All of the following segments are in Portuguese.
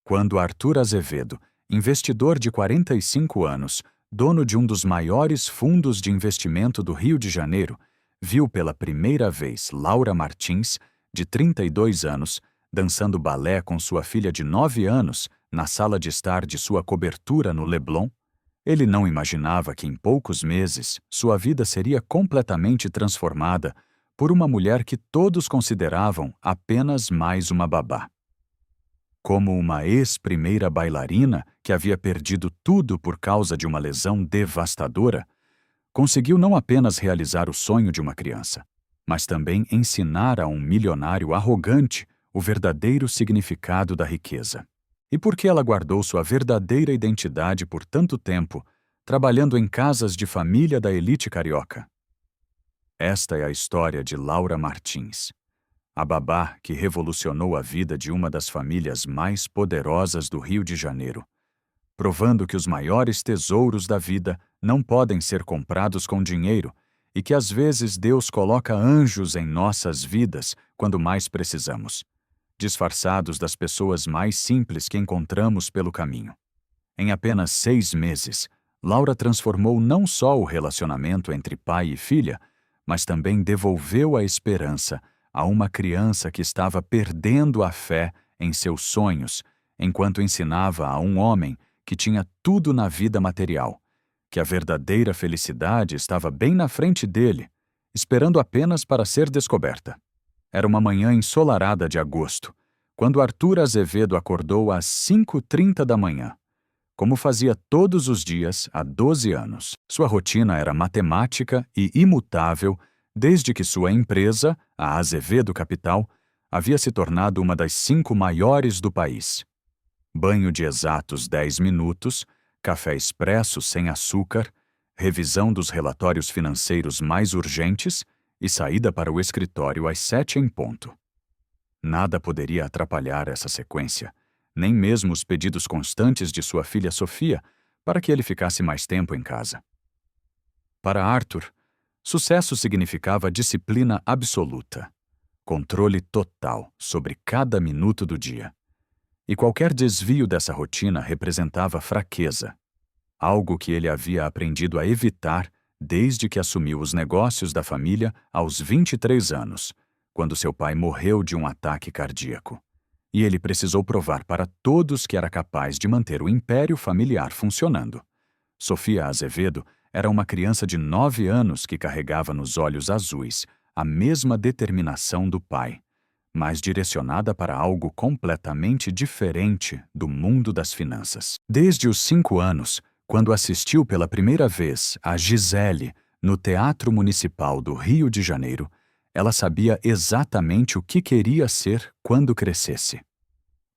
Quando Arthur Azevedo, investidor de 45 anos, dono de um dos maiores fundos de investimento do Rio de Janeiro, viu pela primeira vez Laura Martins, de 32 anos, dançando balé com sua filha de 9 anos na sala de estar de sua cobertura no Leblon, ele não imaginava que em poucos meses sua vida seria completamente transformada por uma mulher que todos consideravam apenas mais uma babá. Como uma ex-primeira bailarina que havia perdido tudo por causa de uma lesão devastadora, conseguiu não apenas realizar o sonho de uma criança, mas também ensinar a um milionário arrogante o verdadeiro significado da riqueza. E por que ela guardou sua verdadeira identidade por tanto tempo, trabalhando em casas de família da elite carioca? Esta é a história de Laura Martins, a babá que revolucionou a vida de uma das famílias mais poderosas do Rio de Janeiro, provando que os maiores tesouros da vida não podem ser comprados com dinheiro e que às vezes Deus coloca anjos em nossas vidas quando mais precisamos, disfarçados das pessoas mais simples que encontramos pelo caminho. Em apenas 6 meses, Laura transformou não só o relacionamento entre pai e filha, mas também devolveu a esperança a uma criança que estava perdendo a fé em seus sonhos, enquanto ensinava a um homem que tinha tudo na vida material, que a verdadeira felicidade estava bem na frente dele, esperando apenas para ser descoberta. Era uma manhã ensolarada de agosto, quando Arthur Azevedo acordou às 5h30 da manhã. Como fazia todos os dias há 12 anos. Sua rotina era matemática e imutável desde que sua empresa, a Azevedo Capital, havia se tornado uma das 5 maiores do país. Banho de exatos 10 minutos, café expresso sem açúcar, revisão dos relatórios financeiros mais urgentes e saída para o escritório às 7 em ponto. Nada poderia atrapalhar essa sequência, nem mesmo os pedidos constantes de sua filha Sofia para que ele ficasse mais tempo em casa. Para Arthur, sucesso significava disciplina absoluta, controle total sobre cada minuto do dia. E qualquer desvio dessa rotina representava fraqueza, algo que ele havia aprendido a evitar desde que assumiu os negócios da família aos 23 anos, quando seu pai morreu de um ataque cardíaco. E ele precisou provar para todos que era capaz de manter o império familiar funcionando. Sofia Azevedo era uma criança de 9 anos que carregava nos olhos azuis a mesma determinação do pai, mas direcionada para algo completamente diferente do mundo das finanças. Desde os 5 anos, quando assistiu pela primeira vez a Gisele no Teatro Municipal do Rio de Janeiro, ela sabia exatamente o que queria ser quando crescesse.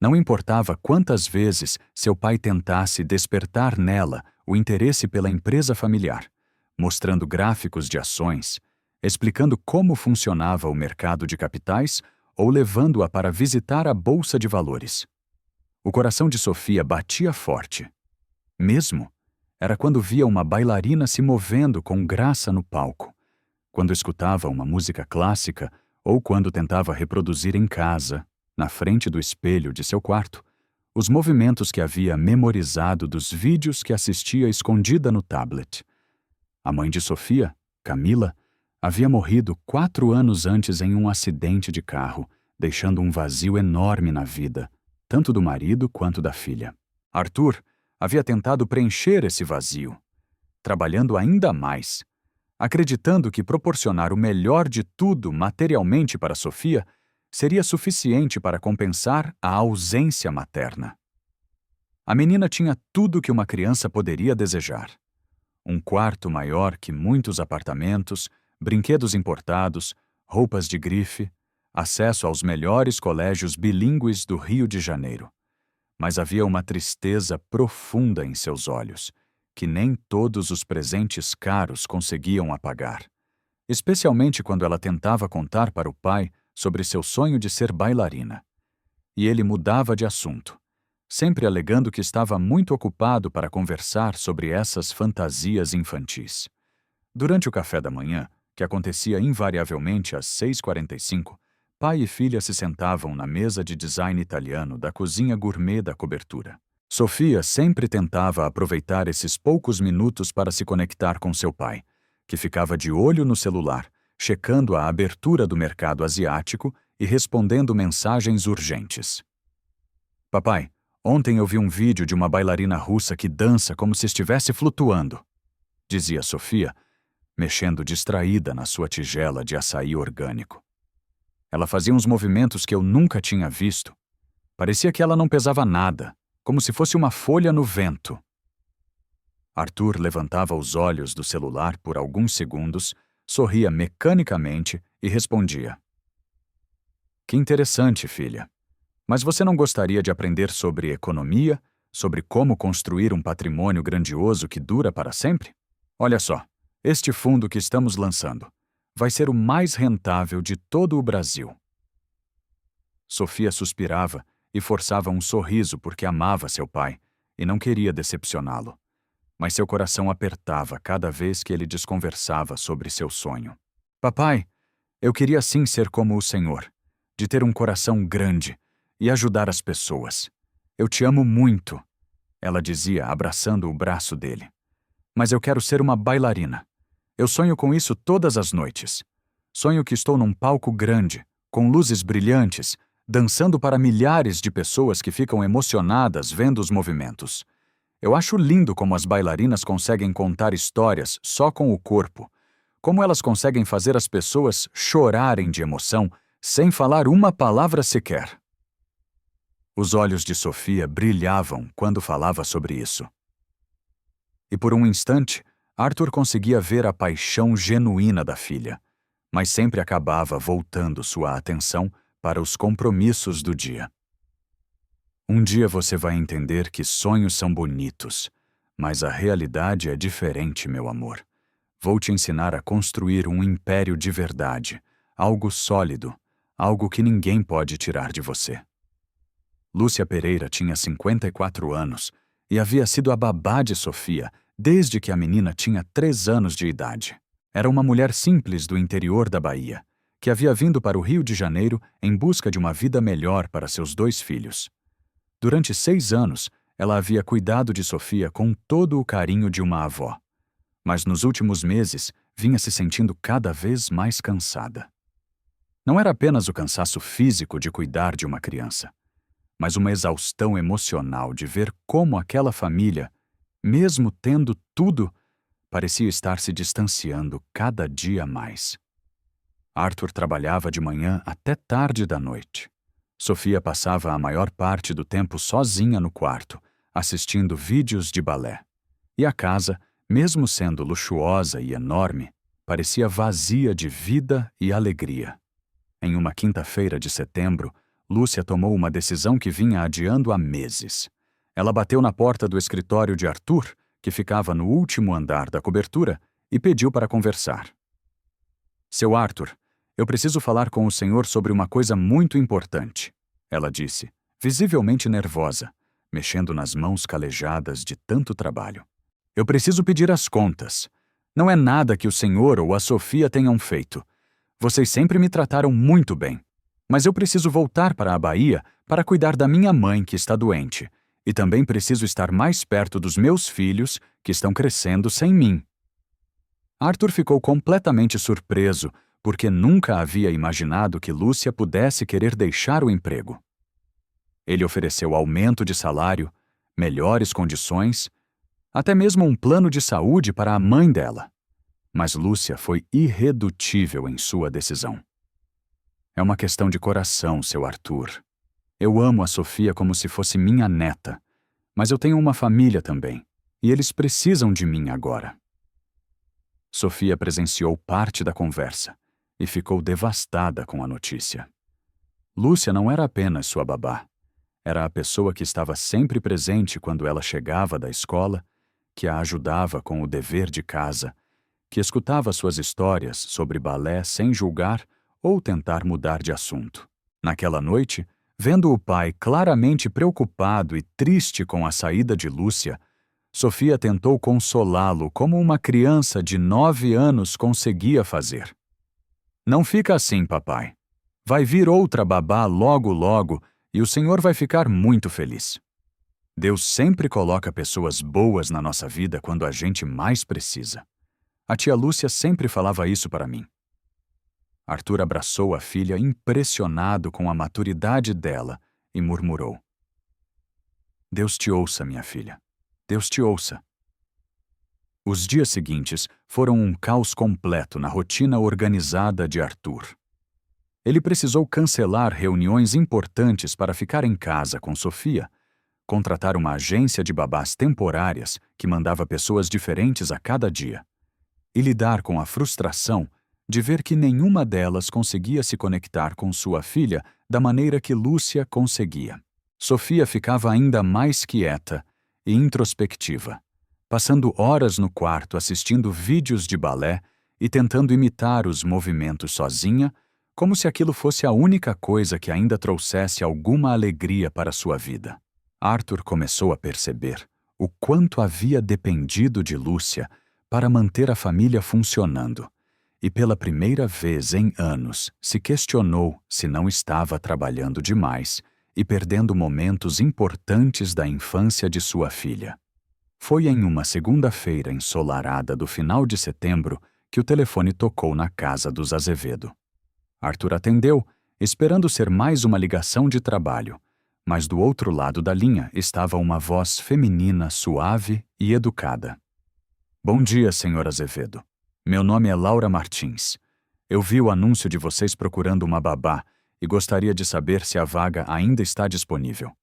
Não importava quantas vezes seu pai tentasse despertar nela o interesse pela empresa familiar, mostrando gráficos de ações, explicando como funcionava o mercado de capitais ou levando-a para visitar a Bolsa de Valores. O coração de Sofia batia forte. Mesmo era quando via uma bailarina se movendo com graça no palco, quando escutava uma música clássica ou quando tentava reproduzir em casa, na frente do espelho de seu quarto, os movimentos que havia memorizado dos vídeos que assistia escondida no tablet. A mãe de Sofia, Camila, havia morrido 4 anos antes em um acidente de carro, deixando um vazio enorme na vida, tanto do marido quanto da filha. Arthur havia tentado preencher esse vazio, trabalhando ainda mais, acreditando que proporcionar o melhor de tudo materialmente para Sofia seria suficiente para compensar a ausência materna. A menina tinha tudo que uma criança poderia desejar. Um quarto maior que muitos apartamentos, brinquedos importados, roupas de grife, acesso aos melhores colégios bilíngues do Rio de Janeiro. Mas havia uma tristeza profunda em seus olhos, que nem todos os presentes caros conseguiam apagar, especialmente quando ela tentava contar para o pai sobre seu sonho de ser bailarina. E ele mudava de assunto, sempre alegando que estava muito ocupado para conversar sobre essas fantasias infantis. Durante o café da manhã, que acontecia invariavelmente às 6h45, pai e filha se sentavam na mesa de design italiano da cozinha gourmet da cobertura. Sofia sempre tentava aproveitar esses poucos minutos para se conectar com seu pai, que ficava de olho no celular, checando a abertura do mercado asiático e respondendo mensagens urgentes. Papai, ontem eu vi um vídeo de uma bailarina russa que dança como se estivesse flutuando, dizia Sofia, mexendo distraída na sua tigela de açaí orgânico. Ela fazia uns movimentos que eu nunca tinha visto. Parecia que ela não pesava nada, como se fosse uma folha no vento. Arthur levantava os olhos do celular por alguns segundos, sorria mecanicamente e respondia. Que interessante, filha. Mas você não gostaria de aprender sobre economia, sobre como construir um patrimônio grandioso que dura para sempre? Olha só, este fundo que estamos lançando vai ser o mais rentável de todo o Brasil. Sofia suspirava e forçava um sorriso porque amava seu pai e não queria decepcioná-lo. Mas seu coração apertava cada vez que ele desconversava sobre seu sonho. Papai, eu queria sim ser como o senhor, de ter um coração grande e ajudar as pessoas. Eu te amo muito, ela dizia, abraçando o braço dele. Mas eu quero ser uma bailarina. Eu sonho com isso todas as noites. Sonho que estou num palco grande, com luzes brilhantes, dançando para milhares de pessoas que ficam emocionadas vendo os movimentos. Eu acho lindo como as bailarinas conseguem contar histórias só com o corpo, como elas conseguem fazer as pessoas chorarem de emoção sem falar uma palavra sequer. Os olhos de Sofia brilhavam quando falava sobre isso. E por um instante, Arthur conseguia ver a paixão genuína da filha, mas sempre acabava voltando sua atenção para os compromissos do dia. Um dia você vai entender que sonhos são bonitos, mas a realidade é diferente, meu amor. Vou te ensinar a construir um império de verdade, algo sólido, algo que ninguém pode tirar de você. Lúcia Pereira tinha 54 anos e havia sido a babá de Sofia desde que a menina tinha 3 anos de idade. Era uma mulher simples do interior da Bahia, que havia vindo para o Rio de Janeiro em busca de uma vida melhor para seus 2 filhos. Durante 6 anos, ela havia cuidado de Sofia com todo o carinho de uma avó. Mas nos últimos meses, vinha se sentindo cada vez mais cansada. Não era apenas o cansaço físico de cuidar de uma criança, mas uma exaustão emocional de ver como aquela família, mesmo tendo tudo, parecia estar se distanciando cada dia mais. Arthur trabalhava de manhã até tarde da noite. Sofia passava a maior parte do tempo sozinha no quarto, assistindo vídeos de balé. E a casa, mesmo sendo luxuosa e enorme, parecia vazia de vida e alegria. Em uma quinta-feira de setembro, Lúcia tomou uma decisão que vinha adiando há meses. Ela bateu na porta do escritório de Arthur, que ficava no último andar da cobertura, e pediu para conversar. Seu Arthur, eu preciso falar com o senhor sobre uma coisa muito importante, ela disse, visivelmente nervosa, mexendo nas mãos calejadas de tanto trabalho. Eu preciso pedir as contas. Não é nada que o senhor ou a Sofia tenham feito. Vocês sempre me trataram muito bem. Mas eu preciso voltar para a Bahia para cuidar da minha mãe, que está doente, e também preciso estar mais perto dos meus filhos, que estão crescendo sem mim. Arthur ficou completamente surpreso, porque nunca havia imaginado que Lúcia pudesse querer deixar o emprego. Ele ofereceu aumento de salário, melhores condições, até mesmo um plano de saúde para a mãe dela. Mas Lúcia foi irredutível em sua decisão. É uma questão de coração, seu Arthur. Eu amo a Sofia como se fosse minha neta, mas eu tenho uma família também, e eles precisam de mim agora. Sofia presenciou parte da conversa e ficou devastada com a notícia. Lúcia não era apenas sua babá. Era a pessoa que estava sempre presente quando ela chegava da escola, que a ajudava com o dever de casa, que escutava suas histórias sobre balé sem julgar ou tentar mudar de assunto. Naquela noite, vendo o pai claramente preocupado e triste com a saída de Lúcia, Sofia tentou consolá-lo como uma criança de 9 anos conseguia fazer. Não fica assim, papai. Vai vir outra babá logo logo e o senhor vai ficar muito feliz. Deus sempre coloca pessoas boas na nossa vida quando a gente mais precisa. A tia Lúcia sempre falava isso para mim. Arthur abraçou a filha impressionado com a maturidade dela e murmurou: Deus te ouça, minha filha. Deus te ouça. Os dias seguintes foram um caos completo na rotina organizada de Arthur. Ele precisou cancelar reuniões importantes para ficar em casa com Sofia, contratar uma agência de babás temporárias que mandava pessoas diferentes a cada dia, e lidar com a frustração de ver que nenhuma delas conseguia se conectar com sua filha da maneira que Lúcia conseguia. Sofia ficava ainda mais quieta e introspectiva, passando horas no quarto assistindo vídeos de balé e tentando imitar os movimentos sozinha, como se aquilo fosse a única coisa que ainda trouxesse alguma alegria para sua vida. Arthur começou a perceber o quanto havia dependido de Lúcia para manter a família funcionando, e pela primeira vez em anos se questionou se não estava trabalhando demais e perdendo momentos importantes da infância de sua filha. Foi em uma segunda-feira ensolarada do final de setembro que o telefone tocou na casa dos Azevedo. Arthur atendeu, esperando ser mais uma ligação de trabalho, mas do outro lado da linha estava uma voz feminina suave e educada. Bom dia, senhor Azevedo. Meu nome é Laura Martins. Eu vi o anúncio de vocês procurando uma babá e gostaria de saber se a vaga ainda está disponível.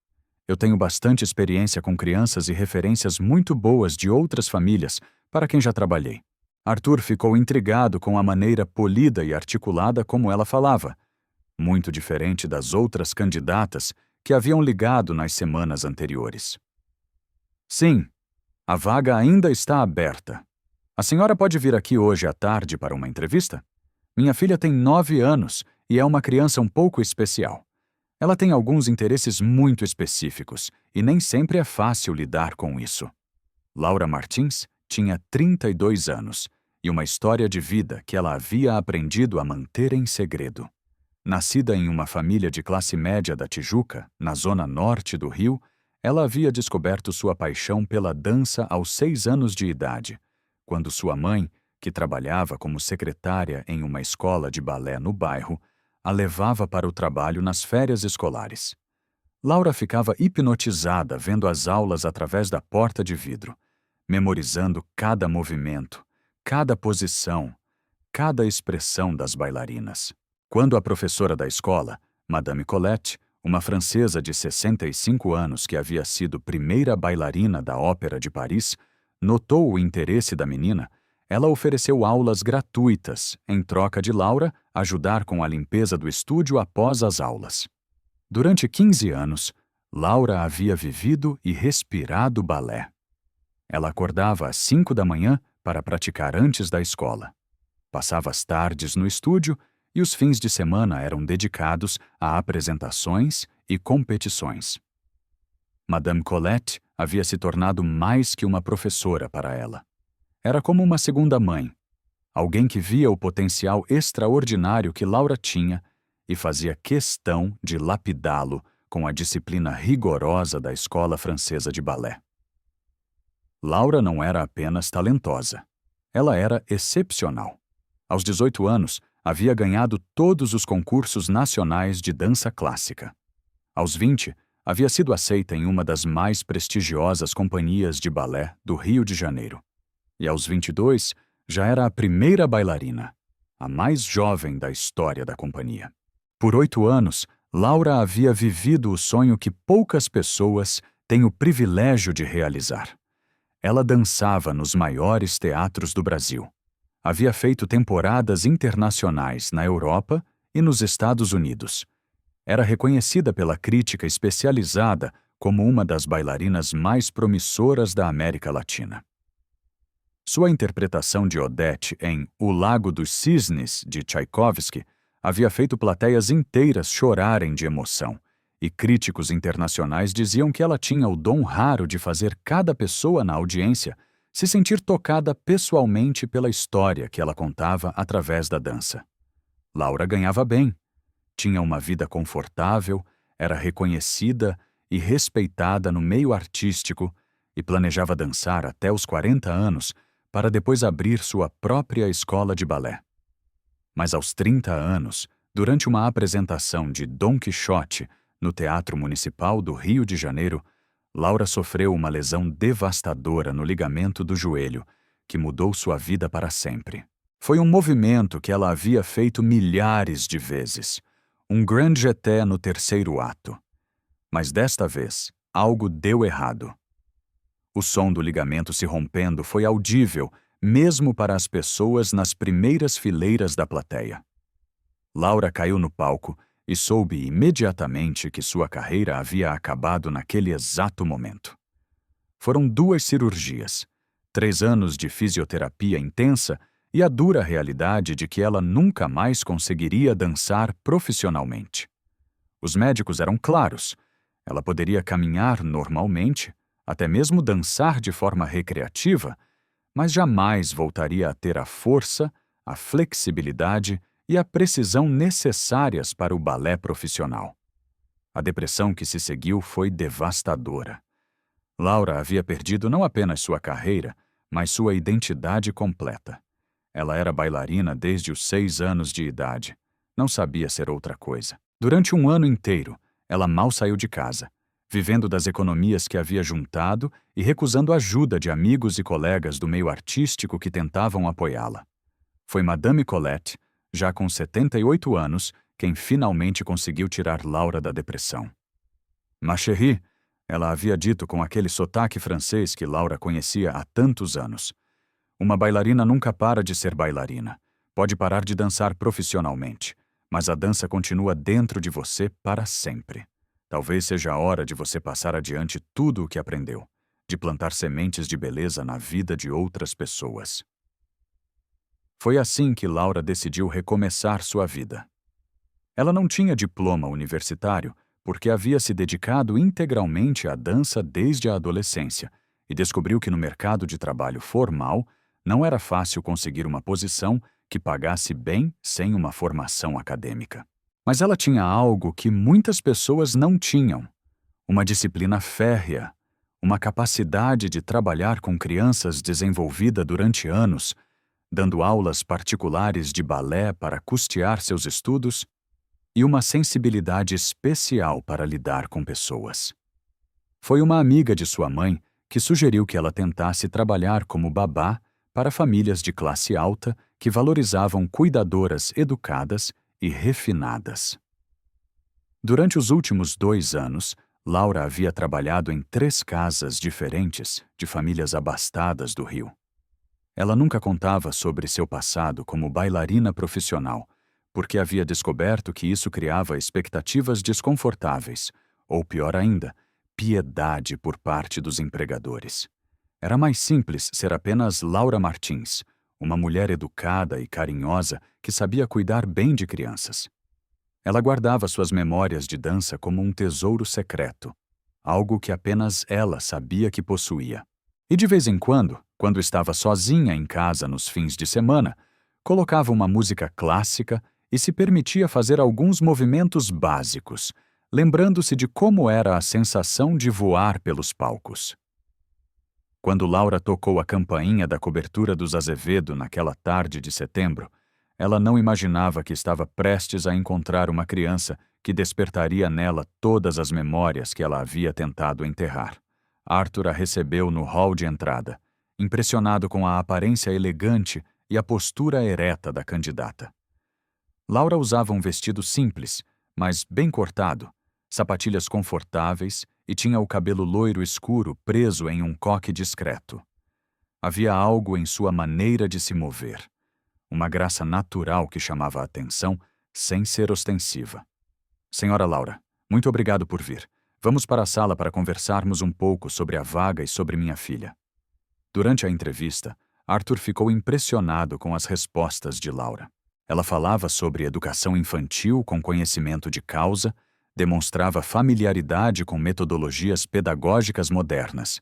Eu tenho bastante experiência com crianças e referências muito boas de outras famílias para quem já trabalhei. Arthur ficou intrigado com a maneira polida e articulada como ela falava, muito diferente das outras candidatas que haviam ligado nas semanas anteriores. Sim, a vaga ainda está aberta. A senhora pode vir aqui hoje à tarde para uma entrevista? Minha filha tem 9 anos e é uma criança um pouco especial. Ela tem alguns interesses muito específicos e nem sempre é fácil lidar com isso. Laura Martins tinha 32 anos e uma história de vida que ela havia aprendido a manter em segredo. Nascida em uma família de classe média da Tijuca, na zona norte do Rio, ela havia descoberto sua paixão pela dança aos 6 anos de idade, quando sua mãe, que trabalhava como secretária em uma escola de balé no bairro, a levava para o trabalho nas férias escolares. Laura ficava hipnotizada vendo as aulas através da porta de vidro, memorizando cada movimento, cada posição, cada expressão das bailarinas. Quando a professora da escola, Madame Colette, uma francesa de 65 anos que havia sido primeira bailarina da Ópera de Paris, notou o interesse da menina, ela ofereceu aulas gratuitas, em troca de Laura ajudar com a limpeza do estúdio após as aulas. Durante 15 anos, Laura havia vivido e respirado balé. Ela acordava às 5 da manhã para praticar antes da escola. Passava as tardes no estúdio e os fins de semana eram dedicados a apresentações e competições. Madame Colette havia se tornado mais que uma professora para ela. Era como uma segunda mãe, alguém que via o potencial extraordinário que Laura tinha e fazia questão de lapidá-lo com a disciplina rigorosa da escola francesa de balé. Laura não era apenas talentosa, ela era excepcional. Aos 18 anos, havia ganhado todos os concursos nacionais de dança clássica. Aos 20, havia sido aceita em uma das mais prestigiosas companhias de balé do Rio de Janeiro. E aos 22, já era a primeira bailarina, a mais jovem da história da companhia. Por 8 anos, Laura havia vivido o sonho que poucas pessoas têm o privilégio de realizar. Ela dançava nos maiores teatros do Brasil. Havia feito temporadas internacionais na Europa e nos Estados Unidos. Era reconhecida pela crítica especializada como uma das bailarinas mais promissoras da América Latina. Sua interpretação de Odete em O Lago dos Cisnes, de Tchaikovsky, havia feito plateias inteiras chorarem de emoção, e críticos internacionais diziam que ela tinha o dom raro de fazer cada pessoa na audiência se sentir tocada pessoalmente pela história que ela contava através da dança. Laura ganhava bem. Tinha uma vida confortável, era reconhecida e respeitada no meio artístico e planejava dançar até os 40 anos para depois abrir sua própria escola de balé. Mas aos 30 anos, durante uma apresentação de Dom Quixote no Teatro Municipal do Rio de Janeiro, Laura sofreu uma lesão devastadora no ligamento do joelho, que mudou sua vida para sempre. Foi um movimento que ela havia feito milhares de vezes, um grand jeté no terceiro ato. Mas desta vez, algo deu errado. O som do ligamento se rompendo foi audível, mesmo para as pessoas nas primeiras fileiras da plateia. Laura caiu no palco e soube imediatamente que sua carreira havia acabado naquele exato momento. Foram 2 cirurgias, 3 anos de fisioterapia intensa e a dura realidade de que ela nunca mais conseguiria dançar profissionalmente. Os médicos eram claros. Ela poderia caminhar normalmente, até mesmo dançar de forma recreativa, mas jamais voltaria a ter a força, a flexibilidade e a precisão necessárias para o balé profissional. A depressão que se seguiu foi devastadora. Laura havia perdido não apenas sua carreira, mas sua identidade completa. Ela era bailarina desde os 6 anos de idade. Não sabia ser outra coisa. Durante um ano inteiro, ela mal saiu de casa, vivendo das economias que havia juntado e recusando ajuda de amigos e colegas do meio artístico que tentavam apoiá-la. Foi Madame Colette, já com 78 anos, quem finalmente conseguiu tirar Laura da depressão. Ma chérie, ela havia dito com aquele sotaque francês que Laura conhecia há tantos anos. Uma bailarina nunca para de ser bailarina. Pode parar de dançar profissionalmente, mas a dança continua dentro de você para sempre. Talvez seja a hora de você passar adiante tudo o que aprendeu, de plantar sementes de beleza na vida de outras pessoas. Foi assim que Laura decidiu recomeçar sua vida. Ela não tinha diploma universitário porque havia se dedicado integralmente à dança desde a adolescência e descobriu que no mercado de trabalho formal não era fácil conseguir uma posição que pagasse bem sem uma formação acadêmica. Mas ela tinha algo que muitas pessoas não tinham: uma disciplina férrea, uma capacidade de trabalhar com crianças desenvolvida durante anos, dando aulas particulares de balé para custear seus estudos e uma sensibilidade especial para lidar com pessoas. Foi uma amiga de sua mãe que sugeriu que ela tentasse trabalhar como babá para famílias de classe alta que valorizavam cuidadoras educadas e refinadas. Durante os últimos 2 anos, Laura havia trabalhado em 3 casas diferentes de famílias abastadas do Rio. Ela nunca contava sobre seu passado como bailarina profissional, porque havia descoberto que isso criava expectativas desconfortáveis, ou pior ainda, piedade por parte dos empregadores. Era mais simples ser apenas Laura Martins, uma mulher educada e carinhosa que sabia cuidar bem de crianças. Ela guardava suas memórias de dança como um tesouro secreto, algo que apenas ela sabia que possuía. E de vez em quando estava sozinha em casa nos fins de semana, colocava uma música clássica e se permitia fazer alguns movimentos básicos, lembrando-se de como era a sensação de voar pelos palcos. Quando Laura tocou a campainha da cobertura dos Azevedo naquela tarde de setembro, ela não imaginava que estava prestes a encontrar uma criança que despertaria nela todas as memórias que ela havia tentado enterrar. Arthur a recebeu no hall de entrada, impressionado com a aparência elegante e a postura ereta da candidata. Laura usava um vestido simples, mas bem cortado, sapatilhas confortáveis e tinha o cabelo loiro escuro preso em um coque discreto. Havia algo em sua maneira de se mover, uma graça natural que chamava a atenção sem ser ostensiva. Senhora Laura, muito obrigado por vir. Vamos para a sala para conversarmos um pouco sobre a vaga e sobre minha filha. Durante a entrevista, Arthur ficou impressionado com as respostas de Laura. Ela falava sobre educação infantil com conhecimento de causa, demonstrava familiaridade com metodologias pedagógicas modernas.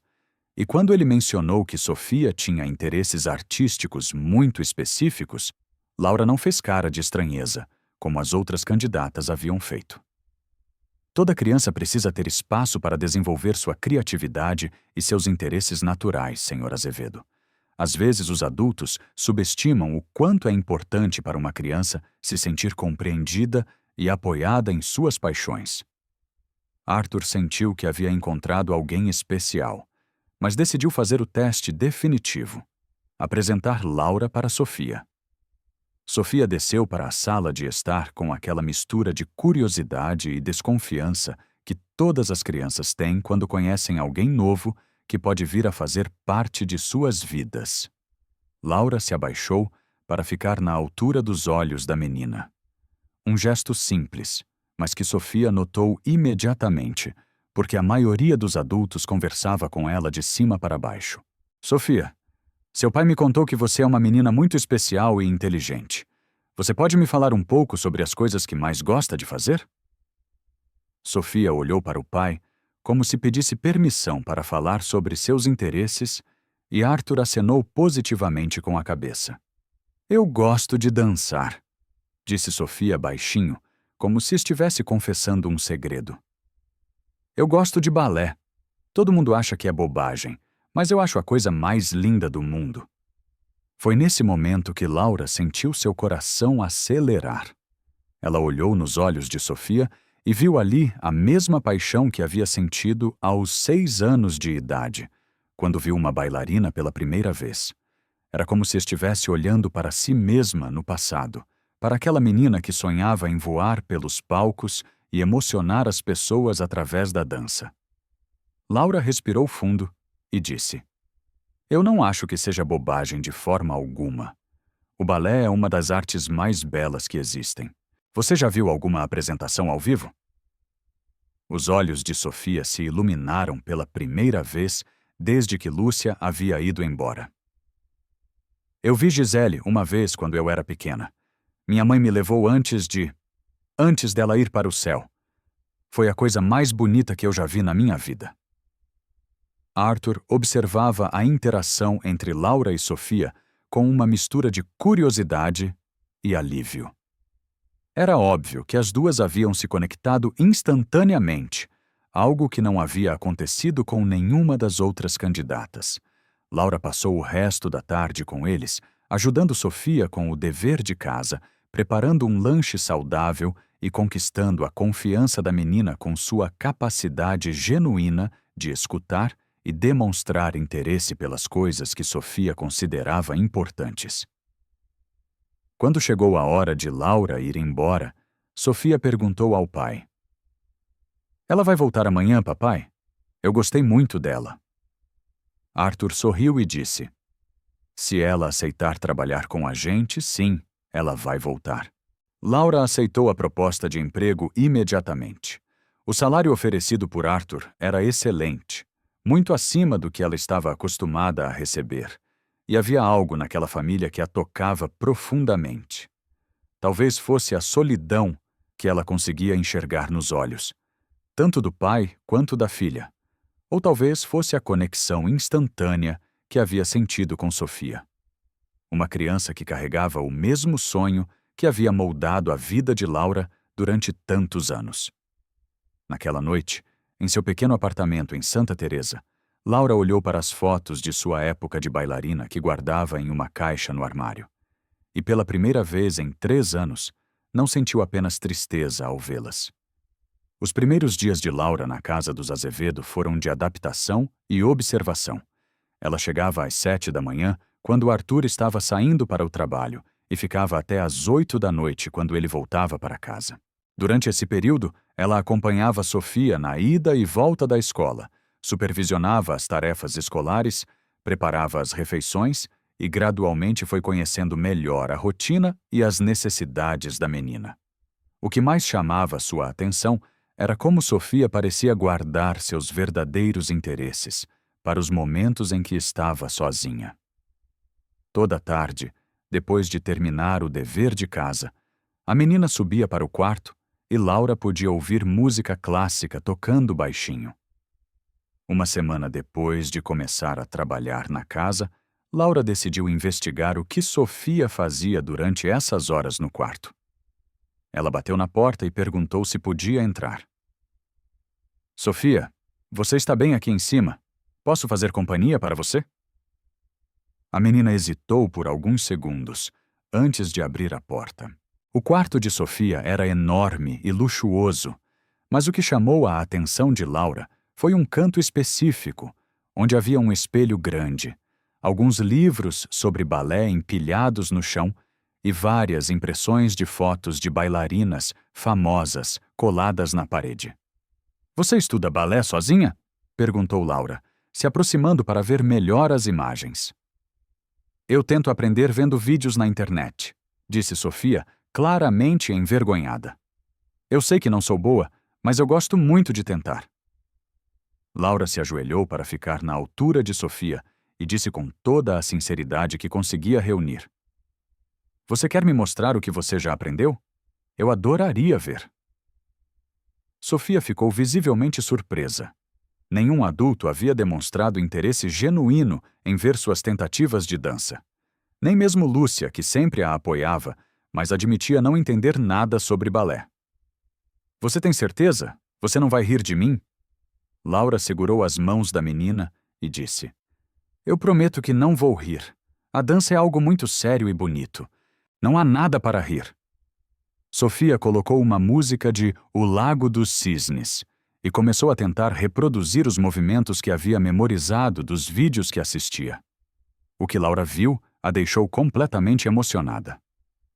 E quando ele mencionou que Sofia tinha interesses artísticos muito específicos, Laura não fez cara de estranheza, como as outras candidatas haviam feito. Toda criança precisa ter espaço para desenvolver sua criatividade e seus interesses naturais, Sr. Azevedo. Às vezes, os adultos subestimam o quanto é importante para uma criança se sentir compreendida e apoiada em suas paixões. Arthur sentiu que havia encontrado alguém especial, mas decidiu fazer o teste definitivo: apresentar Laura para Sofia. Sofia desceu para a sala de estar com aquela mistura de curiosidade e desconfiança que todas as crianças têm quando conhecem alguém novo que pode vir a fazer parte de suas vidas. Laura se abaixou para ficar na altura dos olhos da menina. Um gesto simples, mas que Sofia notou imediatamente, porque a maioria dos adultos conversava com ela de cima para baixo. Sofia, seu pai me contou que você é uma menina muito especial e inteligente. Você pode me falar um pouco sobre as coisas que mais gosta de fazer? Sofia olhou para o pai como se pedisse permissão para falar sobre seus interesses, e Arthur acenou positivamente com a cabeça. Eu gosto de dançar, disse Sofia baixinho, como se estivesse confessando um segredo. Eu gosto de balé. Todo mundo acha que é bobagem, mas eu acho a coisa mais linda do mundo. Foi nesse momento que Laura sentiu seu coração acelerar. Ela olhou nos olhos de Sofia e viu ali a mesma paixão que havia sentido aos 6 anos de idade, quando viu uma bailarina pela primeira vez. Era como se estivesse olhando para si mesma no passado, para aquela menina que sonhava em voar pelos palcos e emocionar as pessoas através da dança. Laura respirou fundo e disse: Eu não acho que seja bobagem de forma alguma. O balé é uma das artes mais belas que existem. Você já viu alguma apresentação ao vivo? Os olhos de Sofia se iluminaram pela primeira vez desde que Lúcia havia ido embora. Eu vi Gisele uma vez quando eu era pequena. Minha mãe me levou antes dela ir para o céu. Foi a coisa mais bonita que eu já vi na minha vida. Arthur observava a interação entre Laura e Sofia com uma mistura de curiosidade e alívio. Era óbvio que as duas haviam se conectado instantaneamente, algo que não havia acontecido com nenhuma das outras candidatas. Laura passou o resto da tarde com eles, ajudando Sofia com o dever de casa, preparando um lanche saudável e conquistando a confiança da menina com sua capacidade genuína de escutar e demonstrar interesse pelas coisas que Sofia considerava importantes. Quando chegou a hora de Laura ir embora, Sofia perguntou ao pai: Ela vai voltar amanhã, papai? Eu gostei muito dela. Arthur sorriu e disse: Se ela aceitar trabalhar com a gente, sim, ela vai voltar. Laura aceitou a proposta de emprego imediatamente. O salário oferecido por Arthur era excelente, muito acima do que ela estava acostumada a receber. E havia algo naquela família que a tocava profundamente. Talvez fosse a solidão que ela conseguia enxergar nos olhos, tanto do pai quanto da filha. Ou talvez fosse a conexão instantânea que havia sentido com Sofia. Uma criança que carregava o mesmo sonho que havia moldado a vida de Laura durante tantos anos. Naquela noite, em seu pequeno apartamento em Santa Teresa, Laura olhou para as fotos de sua época de bailarina que guardava em uma caixa no armário. E pela primeira vez em 3 anos, não sentiu apenas tristeza ao vê-las. Os primeiros dias de Laura na casa dos Azevedo foram de adaptação e observação. Ela chegava às 7 da manhã, quando Arthur estava saindo para o trabalho, e ficava até às 8 da noite, quando ele voltava para casa. Durante esse período, ela acompanhava Sofia na ida e volta da escola, supervisionava as tarefas escolares, preparava as refeições e gradualmente foi conhecendo melhor a rotina e as necessidades da menina. O que mais chamava sua atenção era como Sofia parecia guardar seus verdadeiros interesses para os momentos em que estava sozinha. Toda tarde, depois de terminar o dever de casa, a menina subia para o quarto e Laura podia ouvir música clássica tocando baixinho. Uma semana depois de começar a trabalhar na casa, Laura decidiu investigar o que Sofia fazia durante essas horas no quarto. Ela bateu na porta e perguntou se podia entrar. Sofia, você está bem aqui em cima? Posso fazer companhia para você? A menina hesitou por alguns segundos, antes de abrir a porta. O quarto de Sofia era enorme e luxuoso, mas o que chamou a atenção de Laura foi um canto específico, onde havia um espelho grande, alguns livros sobre balé empilhados no chão e várias impressões de fotos de bailarinas famosas coladas na parede. Você estuda balé sozinha? Perguntou Laura, se aproximando para ver melhor as imagens. Eu tento aprender vendo vídeos na internet, disse Sofia, claramente envergonhada. Eu sei que não sou boa, mas eu gosto muito de tentar. Laura se ajoelhou para ficar na altura de Sofia e disse com toda a sinceridade que conseguia reunir. Você quer me mostrar o que você já aprendeu? Eu adoraria ver. Sofia ficou visivelmente surpresa. Nenhum adulto havia demonstrado interesse genuíno em ver suas tentativas de dança. Nem mesmo Lúcia, que sempre a apoiava, mas admitia não entender nada sobre balé. Você tem certeza? Você não vai rir de mim? Laura segurou as mãos da menina e disse: Eu prometo que não vou rir. A dança é algo muito sério e bonito. Não há nada para rir. Sofia colocou uma música de O Lago dos Cisnes e começou a tentar reproduzir os movimentos que havia memorizado dos vídeos que assistia. O que Laura viu a deixou completamente emocionada.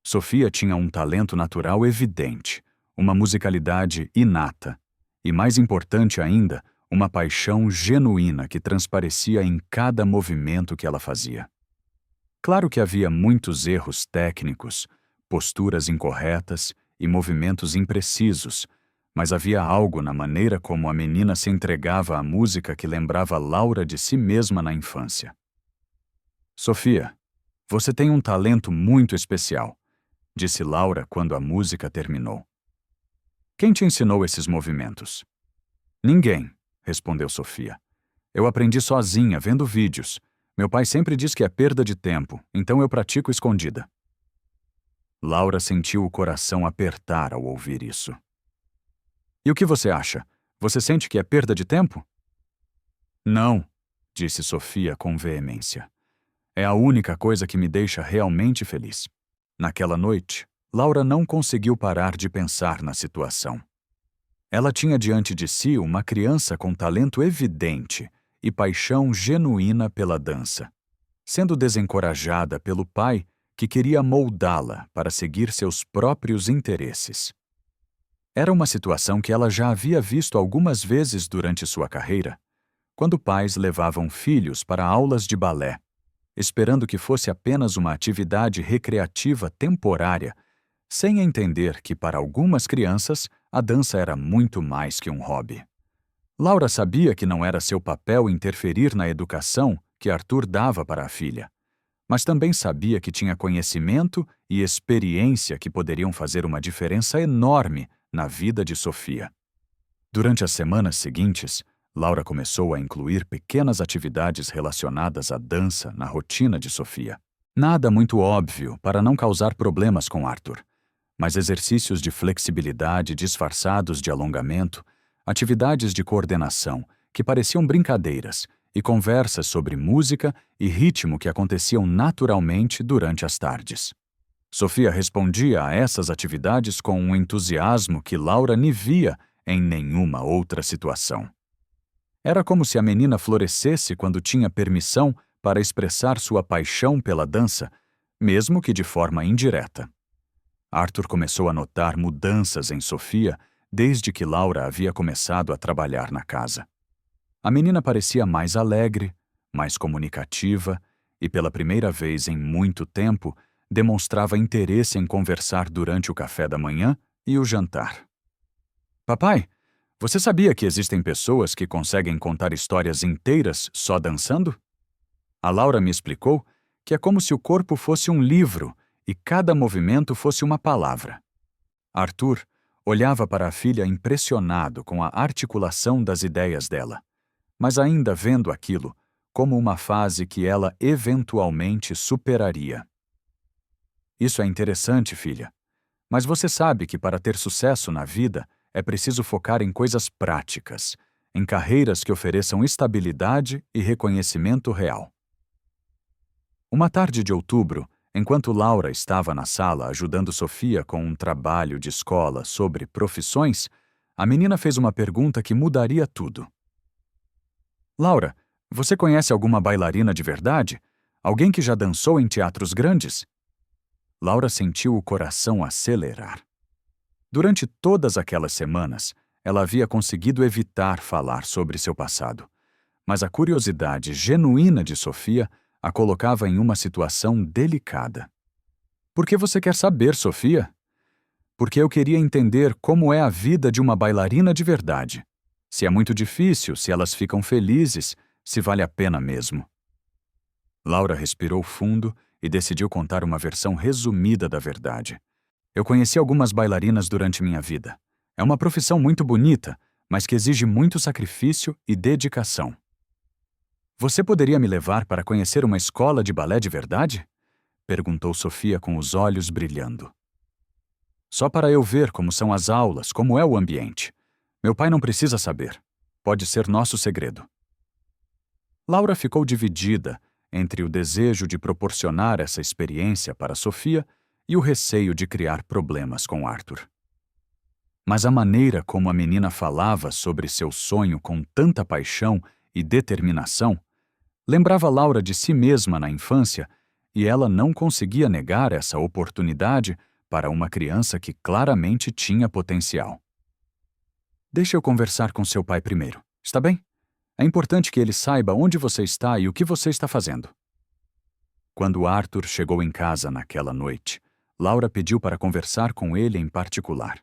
Sofia tinha um talento natural evidente, uma musicalidade inata e, mais importante ainda, uma paixão genuína que transparecia em cada movimento que ela fazia. Claro que havia muitos erros técnicos, posturas incorretas e movimentos imprecisos, mas havia algo na maneira como a menina se entregava à música que lembrava Laura de si mesma na infância. Sofia, você tem um talento muito especial, disse Laura quando a música terminou. Quem te ensinou esses movimentos? Ninguém, respondeu Sofia. Eu aprendi sozinha, vendo vídeos. Meu pai sempre diz que é perda de tempo, então eu pratico escondida. Laura sentiu o coração apertar ao ouvir isso. E o que você acha? Você sente que é perda de tempo? Não, disse Sofia com veemência. É a única coisa que me deixa realmente feliz. Naquela noite, Laura não conseguiu parar de pensar na situação. Ela tinha diante de si uma criança com talento evidente e paixão genuína pela dança, sendo desencorajada pelo pai que queria moldá-la para seguir seus próprios interesses. Era uma situação que ela já havia visto algumas vezes durante sua carreira, quando pais levavam filhos para aulas de balé, esperando que fosse apenas uma atividade recreativa temporária, sem entender que para algumas crianças a dança era muito mais que um hobby. Laura sabia que não era seu papel interferir na educação que Arthur dava para a filha, mas também sabia que tinha conhecimento e experiência que poderiam fazer uma diferença enorme na vida de Sofia. Durante as semanas seguintes, Laura começou a incluir pequenas atividades relacionadas à dança na rotina de Sofia. Nada muito óbvio para não causar problemas com Arthur, mas exercícios de flexibilidade disfarçados de alongamento, atividades de coordenação que pareciam brincadeiras e conversas sobre música e ritmo que aconteciam naturalmente durante as tardes. Sofia respondia a essas atividades com um entusiasmo que Laura nem via em nenhuma outra situação. Era como se a menina florescesse quando tinha permissão para expressar sua paixão pela dança, mesmo que de forma indireta. Arthur começou a notar mudanças em Sofia desde que Laura havia começado a trabalhar na casa. A menina parecia mais alegre, mais comunicativa e, pela primeira vez em muito tempo, demonstrava interesse em conversar durante o café da manhã e o jantar. Papai, você sabia que existem pessoas que conseguem contar histórias inteiras só dançando? A Laura me explicou que é como se o corpo fosse um livro e cada movimento fosse uma palavra. Arthur olhava para a filha impressionado com a articulação das ideias dela, mas ainda vendo aquilo como uma fase que ela eventualmente superaria. Isso é interessante, filha. Mas você sabe que para ter sucesso na vida é preciso focar em coisas práticas, em carreiras que ofereçam estabilidade e reconhecimento real. Uma tarde de outubro, enquanto Laura estava na sala ajudando Sofia com um trabalho de escola sobre profissões, a menina fez uma pergunta que mudaria tudo. Laura, você conhece alguma bailarina de verdade? Alguém que já dançou em teatros grandes? Laura sentiu o coração acelerar. Durante todas aquelas semanas, ela havia conseguido evitar falar sobre seu passado, mas a curiosidade genuína de Sofia a colocava em uma situação delicada. Por que você quer saber, Sofia? Porque eu queria entender como é a vida de uma bailarina de verdade. Se é muito difícil, se elas ficam felizes, se vale a pena mesmo. Laura respirou fundo e decidiu contar uma versão resumida da verdade. Eu conheci algumas bailarinas durante minha vida. É uma profissão muito bonita, mas que exige muito sacrifício e dedicação. Você poderia me levar para conhecer uma escola de balé de verdade? Perguntou Sofia com os olhos brilhando. Só para eu ver como são as aulas, como é o ambiente. Meu pai não precisa saber. Pode ser nosso segredo. Laura ficou dividida entre o desejo de proporcionar essa experiência para Sofia e o receio de criar problemas com Arthur. Mas a maneira como a menina falava sobre seu sonho com tanta paixão e determinação lembrava Laura de si mesma na infância e ela não conseguia negar essa oportunidade para uma criança que claramente tinha potencial. Deixa eu conversar com seu pai primeiro, está bem? É importante que ele saiba onde você está e o que você está fazendo. Quando Arthur chegou em casa naquela noite, Laura pediu para conversar com ele em particular.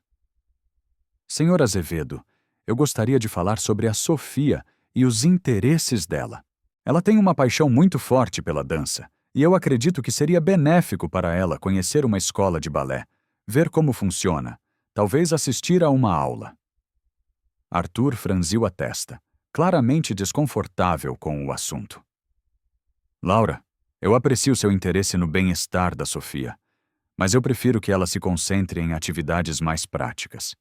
Senhor Azevedo, eu gostaria de falar sobre a Sofia e os interesses dela. Ela tem uma paixão muito forte pela dança, e eu acredito que seria benéfico para ela conhecer uma escola de balé, ver como funciona, talvez assistir a uma aula. Arthur franziu a testa, claramente desconfortável com o assunto. Laura, eu aprecio seu interesse no bem-estar da Sofia, mas eu prefiro que ela se concentre em atividades mais práticas.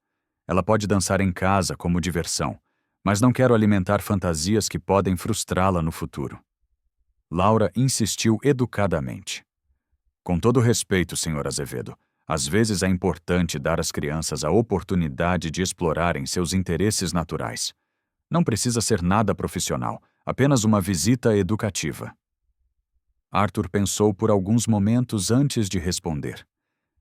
Ela pode dançar em casa como diversão, mas não quero alimentar fantasias que podem frustrá-la no futuro. Laura insistiu educadamente. Com todo respeito, Sr. Azevedo, às vezes é importante dar às crianças a oportunidade de explorarem seus interesses naturais. Não precisa ser nada profissional, apenas uma visita educativa. Arthur pensou por alguns momentos antes de responder.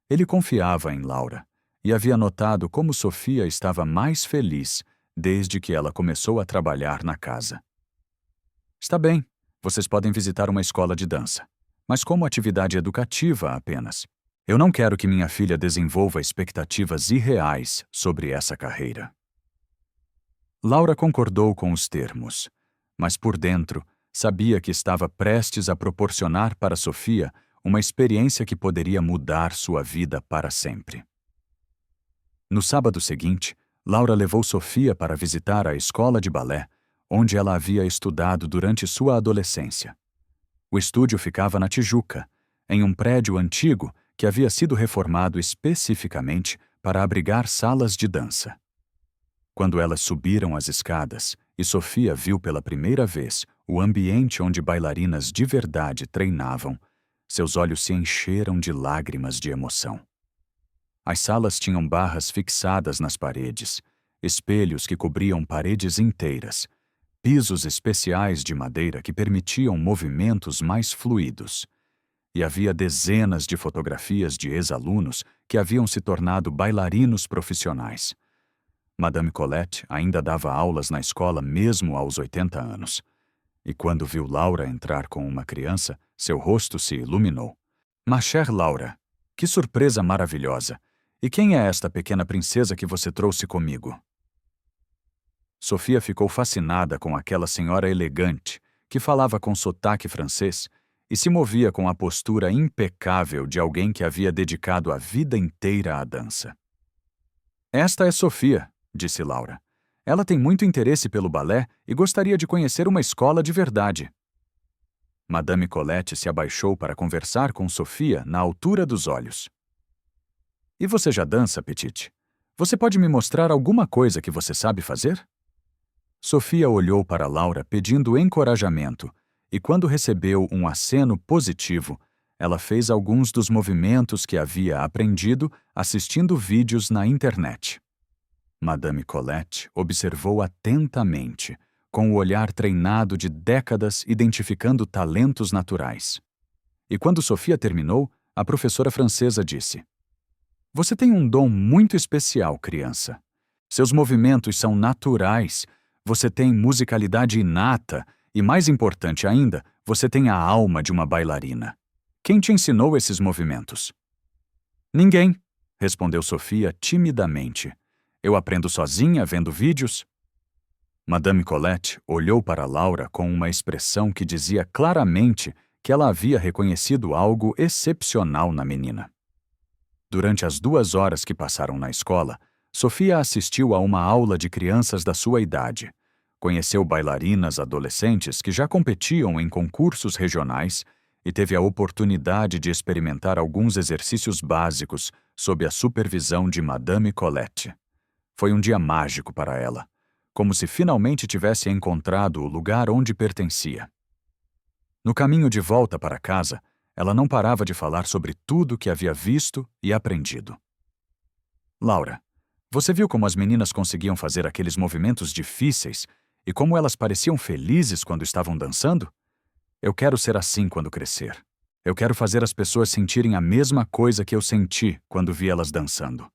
Ele confiava em Laura e havia notado como Sofia estava mais feliz desde que ela começou a trabalhar na casa. Está bem, vocês podem visitar uma escola de dança, mas como atividade educativa apenas. Eu não quero que minha filha desenvolva expectativas irreais sobre essa carreira. Laura concordou com os termos, mas por dentro sabia que estava prestes a proporcionar para Sofia uma experiência que poderia mudar sua vida para sempre. No sábado seguinte, Laura levou Sofia para visitar a escola de balé, onde ela havia estudado durante sua adolescência. O estúdio ficava na Tijuca, em um prédio antigo que havia sido reformado especificamente para abrigar salas de dança. Quando elas subiram as escadas e Sofia viu pela primeira vez o ambiente onde bailarinas de verdade treinavam, seus olhos se encheram de lágrimas de emoção. As salas tinham barras fixadas nas paredes, espelhos que cobriam paredes inteiras, pisos especiais de madeira que permitiam movimentos mais fluidos. E havia dezenas de fotografias de ex-alunos que haviam se tornado bailarinos profissionais. Madame Colette ainda dava aulas na escola mesmo aos 80 anos. E quando viu Laura entrar com uma criança, seu rosto se iluminou. Ma chère Laura, que surpresa maravilhosa! E quem é esta pequena princesa que você trouxe comigo? Sofia ficou fascinada com aquela senhora elegante, que falava com sotaque francês e se movia com a postura impecável de alguém que havia dedicado a vida inteira à dança. Esta é Sofia, disse Laura. Ela tem muito interesse pelo balé e gostaria de conhecer uma escola de verdade. Madame Colette se abaixou para conversar com Sofia na altura dos olhos. E você já dança, Petite? Você pode me mostrar alguma coisa que você sabe fazer? Sofia olhou para Laura pedindo encorajamento, e quando recebeu um aceno positivo, ela fez alguns dos movimentos que havia aprendido assistindo vídeos na internet. Madame Colette observou atentamente, com o olhar treinado de décadas identificando talentos naturais. E quando Sofia terminou, a professora francesa disse: "Você tem um dom muito especial, criança. Seus movimentos são naturais, você tem musicalidade inata e, mais importante ainda, você tem a alma de uma bailarina. Quem te ensinou esses movimentos?" "Ninguém", respondeu Sofia timidamente. "Eu aprendo sozinha vendo vídeos." Madame Colette olhou para Laura com uma expressão que dizia claramente que ela havia reconhecido algo excepcional na menina. Durante as 2 horas que passaram na escola, Sofia assistiu a uma aula de crianças da sua idade. Conheceu bailarinas adolescentes que já competiam em concursos regionais e teve a oportunidade de experimentar alguns exercícios básicos sob a supervisão de Madame Colette. Foi um dia mágico para ela, como se finalmente tivesse encontrado o lugar onde pertencia. No caminho de volta para casa, ela não parava de falar sobre tudo que havia visto e aprendido. "Laura, você viu como as meninas conseguiam fazer aqueles movimentos difíceis e como elas pareciam felizes quando estavam dançando? Eu quero ser assim quando crescer. Eu quero fazer as pessoas sentirem a mesma coisa que eu senti quando vi elas dançando."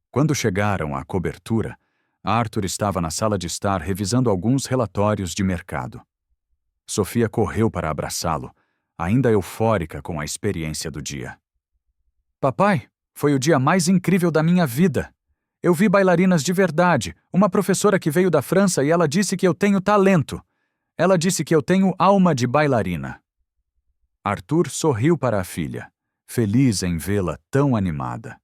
Quando chegaram à cobertura, Arthur estava na sala de estar revisando alguns relatórios de mercado. Sofia correu para abraçá-lo, ainda eufórica com a experiência do dia. "Papai, foi o dia mais incrível da minha vida. Eu vi bailarinas de verdade, uma professora que veio da França e ela disse que eu tenho talento. Ela disse que eu tenho alma de bailarina." Arthur sorriu para a filha, feliz em vê-la tão animada.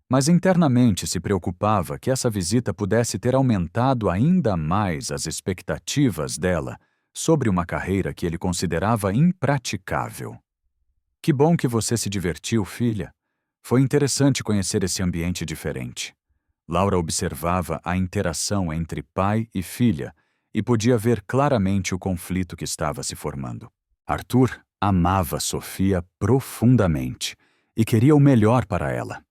Mas internamente se preocupava que essa visita pudesse ter aumentado ainda mais as expectativas dela sobre uma carreira que ele considerava impraticável. "Que bom que você se divertiu, filha. Foi interessante conhecer esse ambiente diferente." Laura observava a interação entre pai e filha e podia ver claramente o conflito que estava se formando. Arthur amava Sofia profundamente e queria o melhor para ela.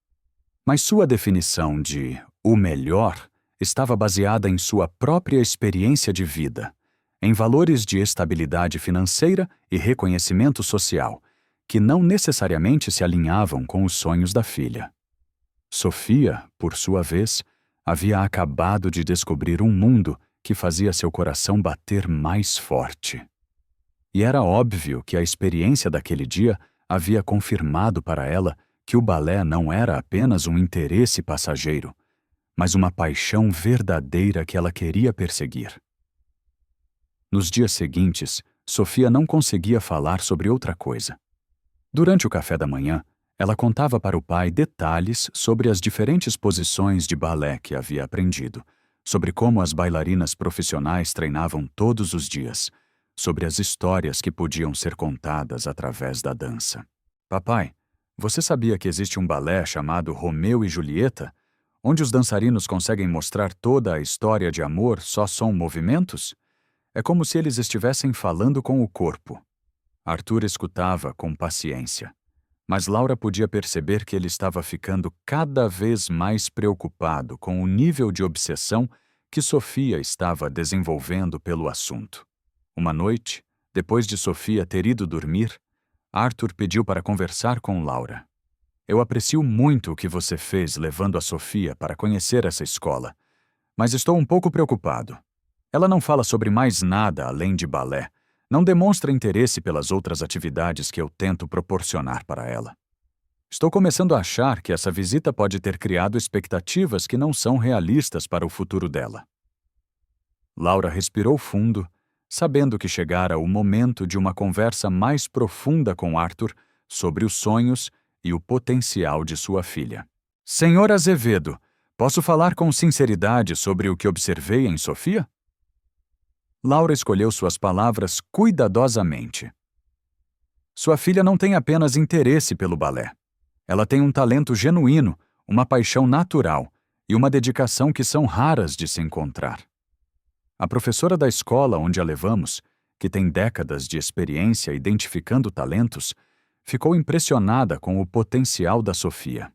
Mas sua definição de "o melhor" estava baseada em sua própria experiência de vida, em valores de estabilidade financeira e reconhecimento social, que não necessariamente se alinhavam com os sonhos da filha. Sofia, por sua vez, havia acabado de descobrir um mundo que fazia seu coração bater mais forte. E era óbvio que a experiência daquele dia havia confirmado para ela que o balé não era apenas um interesse passageiro, mas uma paixão verdadeira que ela queria perseguir. Nos dias seguintes, Sofia não conseguia falar sobre outra coisa. Durante o café da manhã, ela contava para o pai detalhes sobre as diferentes posições de balé que havia aprendido, sobre como as bailarinas profissionais treinavam todos os dias, sobre as histórias que podiam ser contadas através da dança. "Papai, você sabia que existe um balé chamado Romeu e Julieta, onde os dançarinos conseguem mostrar toda a história de amor só som movimentos? É como se eles estivessem falando com o corpo." Arthur escutava com paciência, mas Laura podia perceber que ele estava ficando cada vez mais preocupado com o nível de obsessão que Sofia estava desenvolvendo pelo assunto. Uma noite, depois de Sofia ter ido dormir, Arthur pediu para conversar com Laura. "Eu aprecio muito o que você fez levando a Sofia para conhecer essa escola, mas estou um pouco preocupado. Ela não fala sobre mais nada além de balé, não demonstra interesse pelas outras atividades que eu tento proporcionar para ela. Estou começando a achar que essa visita pode ter criado expectativas que não são realistas para o futuro dela." Laura respirou fundo, sabendo que chegara o momento de uma conversa mais profunda com Arthur sobre os sonhos e o potencial de sua filha. "Senhor Azevedo, posso falar com sinceridade sobre o que observei em Sofia?" Laura escolheu suas palavras cuidadosamente. "Sua filha não tem apenas interesse pelo balé. Ela tem um talento genuíno, uma paixão natural e uma dedicação que são raras de se encontrar. A professora da escola onde a levamos, que tem décadas de experiência identificando talentos, ficou impressionada com o potencial da Sofia.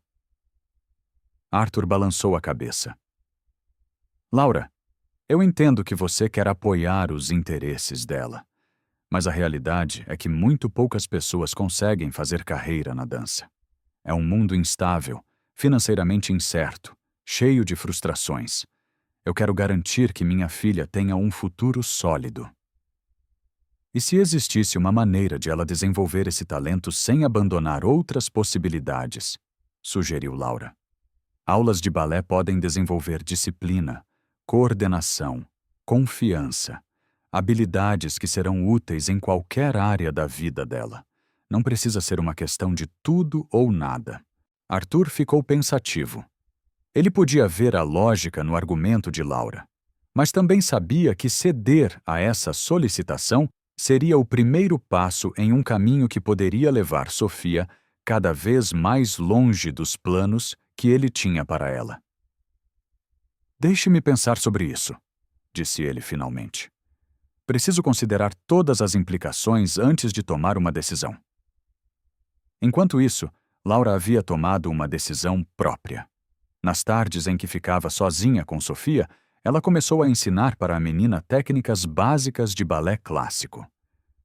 Arthur balançou a cabeça. Laura, eu entendo que você quer apoiar os interesses dela, mas a realidade é que muito poucas pessoas conseguem fazer carreira na dança. É um mundo instável, financeiramente incerto, cheio de frustrações. Eu quero garantir que minha filha tenha um futuro sólido. E se existisse uma maneira de ela desenvolver esse talento sem abandonar outras possibilidades? Sugeriu Laura. Aulas de balé podem desenvolver disciplina, coordenação, confiança, habilidades que serão úteis em qualquer área da vida dela. Não precisa ser uma questão de tudo ou nada. Arthur ficou pensativo. Ele podia ver a lógica no argumento de Laura, mas também sabia que ceder a essa solicitação seria o primeiro passo em um caminho que poderia levar Sofia cada vez mais longe dos planos que ele tinha para ela. Deixe-me pensar sobre isso, disse ele finalmente. Preciso considerar todas as implicações antes de tomar uma decisão. Enquanto isso, Laura havia tomado uma decisão própria. Nas tardes em que ficava sozinha com Sofia, ela começou a ensinar para a menina técnicas básicas de balé clássico.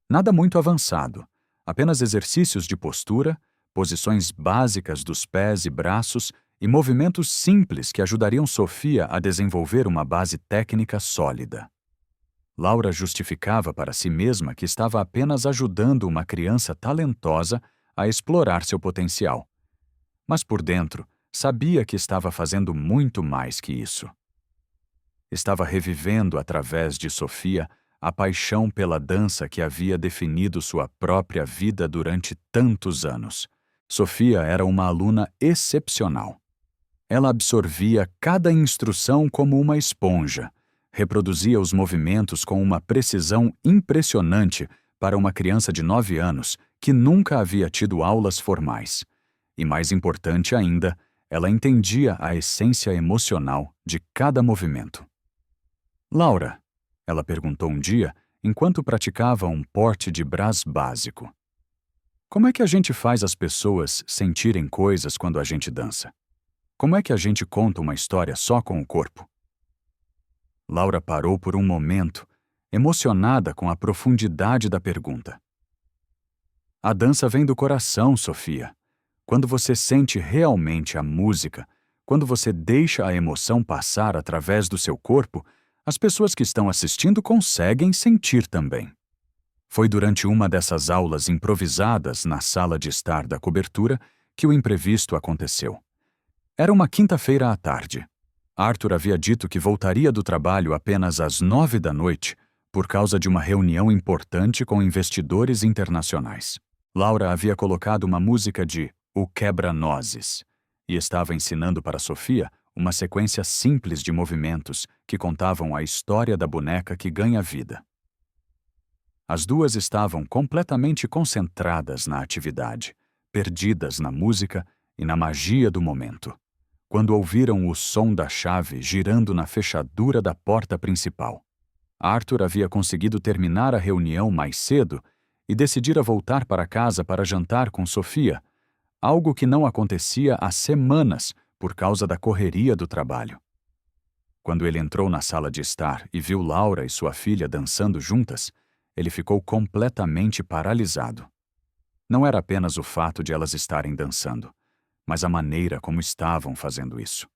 Nada muito avançado, apenas exercícios de postura, posições básicas dos pés e braços e movimentos simples que ajudariam Sofia a desenvolver uma base técnica sólida. Laura justificava para si mesma que estava apenas ajudando uma criança talentosa a explorar seu potencial. Mas por dentro, sabia que estava fazendo muito mais que isso. Estava revivendo através de Sofia a paixão pela dança que havia definido sua própria vida durante tantos anos. Sofia era uma aluna excepcional. Ela absorvia cada instrução como uma esponja, reproduzia os movimentos com uma precisão impressionante para uma criança de 9 anos que nunca havia tido aulas formais. E mais importante ainda, ela entendia a essência emocional de cada movimento. Laura, ela perguntou um dia, enquanto praticava um porte de brás básico. Como é que a gente faz as pessoas sentirem coisas quando a gente dança? Como é que a gente conta uma história só com o corpo? Laura parou por um momento, emocionada com a profundidade da pergunta. A dança vem do coração, Sofia. Quando você sente realmente a música, quando você deixa a emoção passar através do seu corpo, as pessoas que estão assistindo conseguem sentir também. Foi durante uma dessas aulas improvisadas na sala de estar da cobertura que o imprevisto aconteceu. Era uma quinta-feira à tarde. Arthur havia dito que voltaria do trabalho apenas às 9 da noite por causa de uma reunião importante com investidores internacionais. Laura havia colocado uma música de O Quebra-Nozes e estava ensinando para Sofia uma sequência simples de movimentos que contavam a história da boneca que ganha vida. As duas estavam completamente concentradas na atividade, perdidas na música e na magia do momento, quando ouviram o som da chave girando na fechadura da porta principal. Arthur havia conseguido terminar a reunião mais cedo e decidira voltar para casa para jantar com Sofia, algo que não acontecia há semanas por causa da correria do trabalho. Quando ele entrou na sala de estar e viu Laura e sua filha dançando juntas, ele ficou completamente paralisado. Não era apenas o fato de elas estarem dançando, mas a maneira como estavam fazendo isso.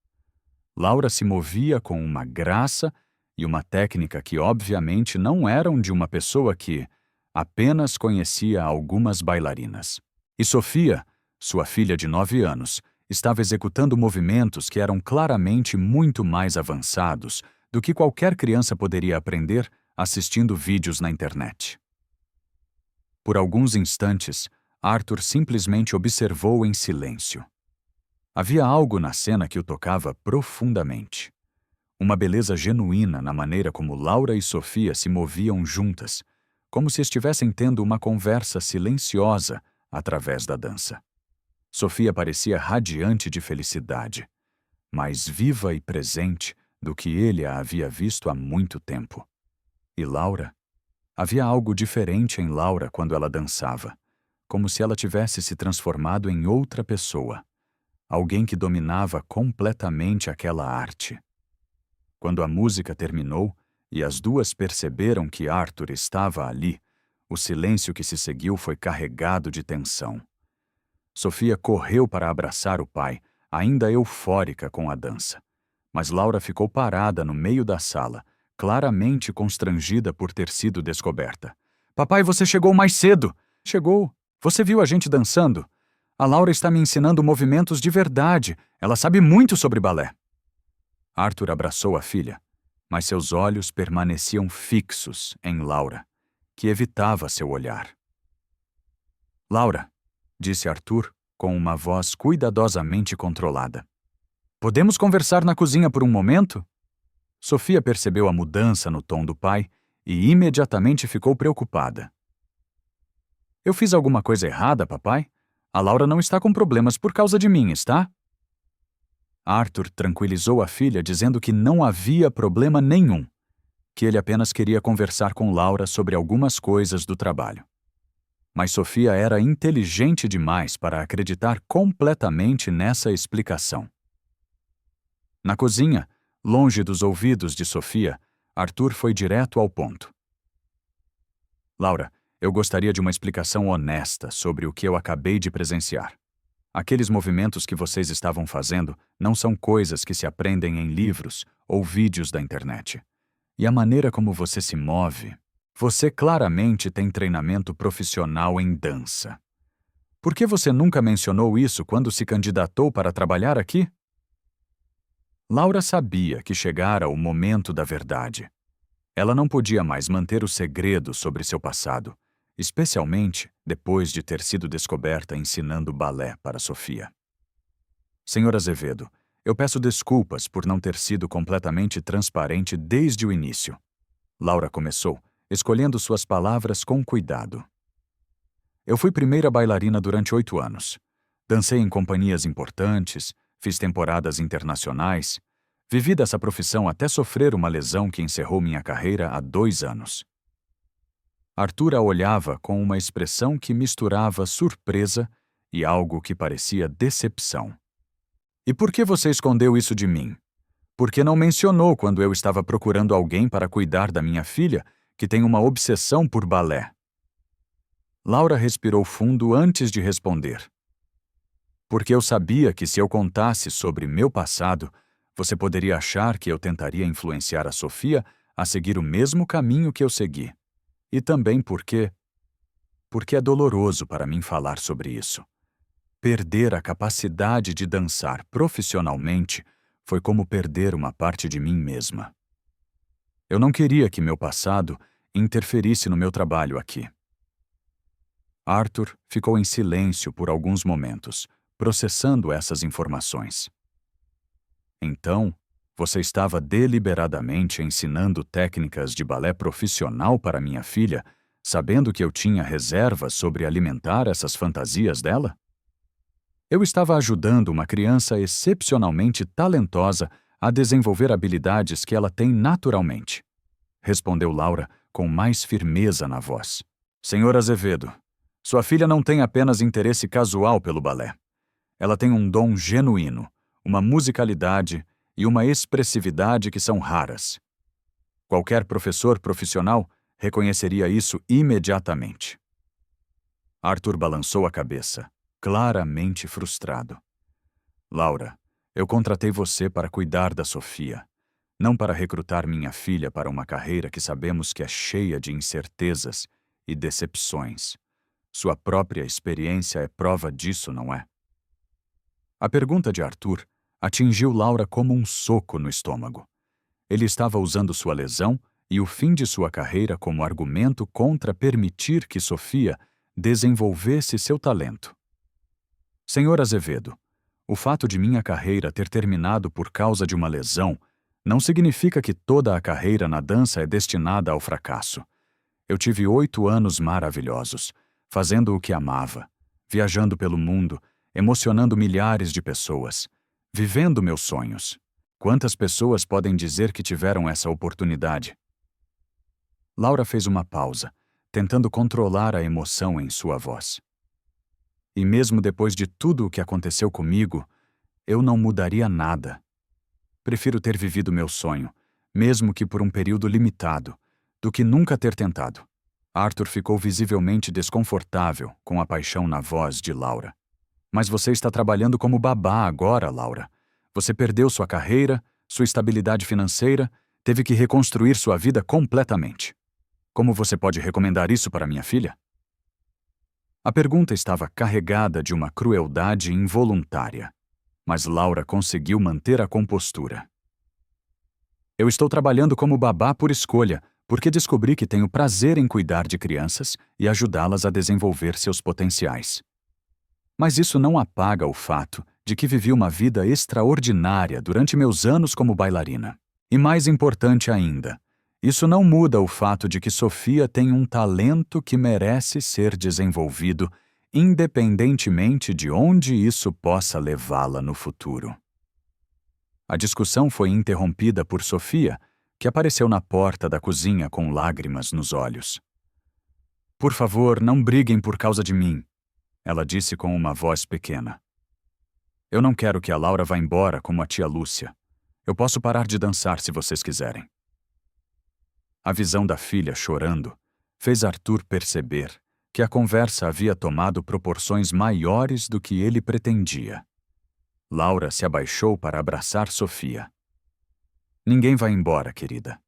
Laura se movia com uma graça e uma técnica que obviamente não eram de uma pessoa que apenas conhecia algumas bailarinas. E Sofia, sua filha de 9 anos, estava executando movimentos que eram claramente muito mais avançados do que qualquer criança poderia aprender assistindo vídeos na internet. Por alguns instantes, Arthur simplesmente observou em silêncio. Havia algo na cena que o tocava profundamente. Uma beleza genuína na maneira como Laura e Sofia se moviam juntas, como se estivessem tendo uma conversa silenciosa através da dança. Sofia parecia radiante de felicidade, mais viva e presente do que ele a havia visto há muito tempo. E Laura? Havia algo diferente em Laura quando ela dançava, como se ela tivesse se transformado em outra pessoa, alguém que dominava completamente aquela arte. Quando a música terminou e as duas perceberam que Arthur estava ali, o silêncio que se seguiu foi carregado de tensão. Sofia correu para abraçar o pai, ainda eufórica com a dança. Mas Laura ficou parada no meio da sala, claramente constrangida por ter sido descoberta. Papai, você chegou mais cedo! Chegou. Você viu a gente dançando? A Laura está me ensinando movimentos de verdade. Ela sabe muito sobre balé. Arthur abraçou a filha, mas seus olhos permaneciam fixos em Laura, que evitava seu olhar. Laura, disse Arthur, com uma voz cuidadosamente controlada. Podemos conversar na cozinha por um momento? Sofia percebeu a mudança no tom do pai e imediatamente ficou preocupada. Eu fiz alguma coisa errada, papai? A Laura não está com problemas por causa de mim, está? Arthur tranquilizou a filha dizendo que não havia problema nenhum, que ele apenas queria conversar com Laura sobre algumas coisas do trabalho. Mas Sofia era inteligente demais para acreditar completamente nessa explicação. Na cozinha, longe dos ouvidos de Sofia, Arthur foi direto ao ponto. Laura, eu gostaria de uma explicação honesta sobre o que eu acabei de presenciar. Aqueles movimentos que vocês estavam fazendo não são coisas que se aprendem em livros ou vídeos da internet. E a maneira como você se move... Você claramente tem treinamento profissional em dança. Por que você nunca mencionou isso quando se candidatou para trabalhar aqui? Laura sabia que chegara o momento da verdade. Ela não podia mais manter o segredo sobre seu passado, especialmente depois de ter sido descoberta ensinando balé para Sofia. Senhor Azevedo, eu peço desculpas por não ter sido completamente transparente desde o início. Laura começou, escolhendo suas palavras com cuidado. Eu fui primeira bailarina durante 8 anos. Dancei em companhias importantes, fiz temporadas internacionais. Vivi dessa profissão até sofrer uma lesão que encerrou minha carreira há 2 anos. Arthur a olhava com uma expressão que misturava surpresa e algo que parecia decepção. E por que você escondeu isso de mim? Por que não mencionou quando eu estava procurando alguém para cuidar da minha filha, que tem uma obsessão por balé? Laura respirou fundo antes de responder. Porque eu sabia que se eu contasse sobre meu passado, você poderia achar que eu tentaria influenciar a Sofia a seguir o mesmo caminho que eu segui. E também porque é doloroso para mim falar sobre isso. Perder a capacidade de dançar profissionalmente foi como perder uma parte de mim mesma. Eu não queria que meu passado interferisse no meu trabalho aqui. Arthur ficou em silêncio por alguns momentos, processando essas informações. Então, você estava deliberadamente ensinando técnicas de balé profissional para minha filha, sabendo que eu tinha reservas sobre alimentar essas fantasias dela? Eu estava ajudando uma criança excepcionalmente talentosa a desenvolver habilidades que ela tem naturalmente, respondeu Laura com mais firmeza na voz. Senhor Azevedo, sua filha não tem apenas interesse casual pelo balé. Ela tem um dom genuíno, uma musicalidade e uma expressividade que são raras. Qualquer professor profissional reconheceria isso imediatamente. Arthur balançou a cabeça, claramente frustrado. Laura, eu contratei você para cuidar da Sofia, não para recrutar minha filha para uma carreira que sabemos que é cheia de incertezas e decepções. Sua própria experiência é prova disso, não é? A pergunta de Arthur atingiu Laura como um soco no estômago. Ele estava usando sua lesão e o fim de sua carreira como argumento contra permitir que Sofia desenvolvesse seu talento. Senhor Azevedo, o fato de minha carreira ter terminado por causa de uma lesão não significa que toda a carreira na dança é destinada ao fracasso. Eu tive 8 anos maravilhosos, fazendo o que amava, viajando pelo mundo emocionando milhares de pessoas, vivendo meus sonhos. Quantas pessoas podem dizer que tiveram essa oportunidade? Laura fez uma pausa, tentando controlar a emoção em sua voz. E mesmo depois de tudo o que aconteceu comigo, eu não mudaria nada. Prefiro ter vivido meu sonho, mesmo que por um período limitado, do que nunca ter tentado. Arthur ficou visivelmente desconfortável com a paixão na voz de Laura. Mas você está trabalhando como babá agora, Laura. Você perdeu sua carreira, sua estabilidade financeira, teve que reconstruir sua vida completamente. Como você pode recomendar isso para minha filha? A pergunta estava carregada de uma crueldade involuntária, mas Laura conseguiu manter a compostura. Eu estou trabalhando como babá por escolha, porque descobri que tenho prazer em cuidar de crianças e ajudá-las a desenvolver seus potenciais. Mas isso não apaga o fato de que vivi uma vida extraordinária durante meus anos como bailarina. E mais importante ainda, isso não muda o fato de que Sofia tem um talento que merece ser desenvolvido, independentemente de onde isso possa levá-la no futuro. A discussão foi interrompida por Sofia, que apareceu na porta da cozinha com lágrimas nos olhos. Por favor, não briguem por causa de mim, ela disse com uma voz pequena. Eu não quero que a Laura vá embora como a tia Lúcia. Eu posso parar de dançar se vocês quiserem. A visão da filha chorando fez Arthur perceber que a conversa havia tomado proporções maiores do que ele pretendia. Laura se abaixou para abraçar Sofia. Ninguém vai embora, querida.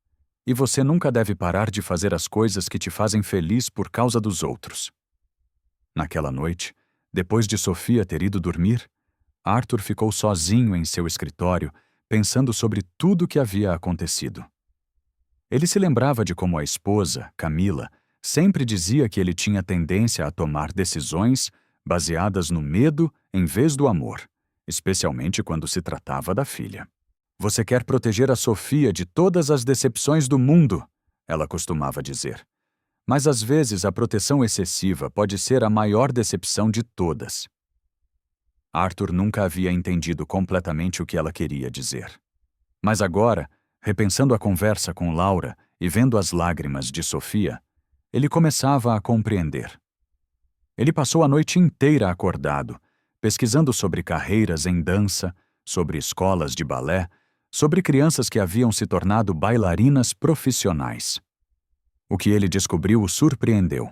E você nunca deve parar de fazer as coisas que te fazem feliz por causa dos outros. Naquela noite, depois de Sofia ter ido dormir, Arthur ficou sozinho em seu escritório, pensando sobre tudo o que havia acontecido. Ele se lembrava de como a esposa, Camila, sempre dizia que ele tinha tendência a tomar decisões baseadas no medo em vez do amor, especialmente quando se tratava da filha. Você quer proteger a Sofia de todas as decepções do mundo, ela costumava dizer. Mas às vezes a proteção excessiva pode ser a maior decepção de todas. Arthur nunca havia entendido completamente o que ela queria dizer. Mas agora, repensando a conversa com Laura e vendo as lágrimas de Sofia, ele começava a compreender. Ele passou a noite inteira acordado, pesquisando sobre carreiras em dança, sobre escolas de balé, sobre crianças que haviam se tornado bailarinas profissionais. O que ele descobriu o surpreendeu.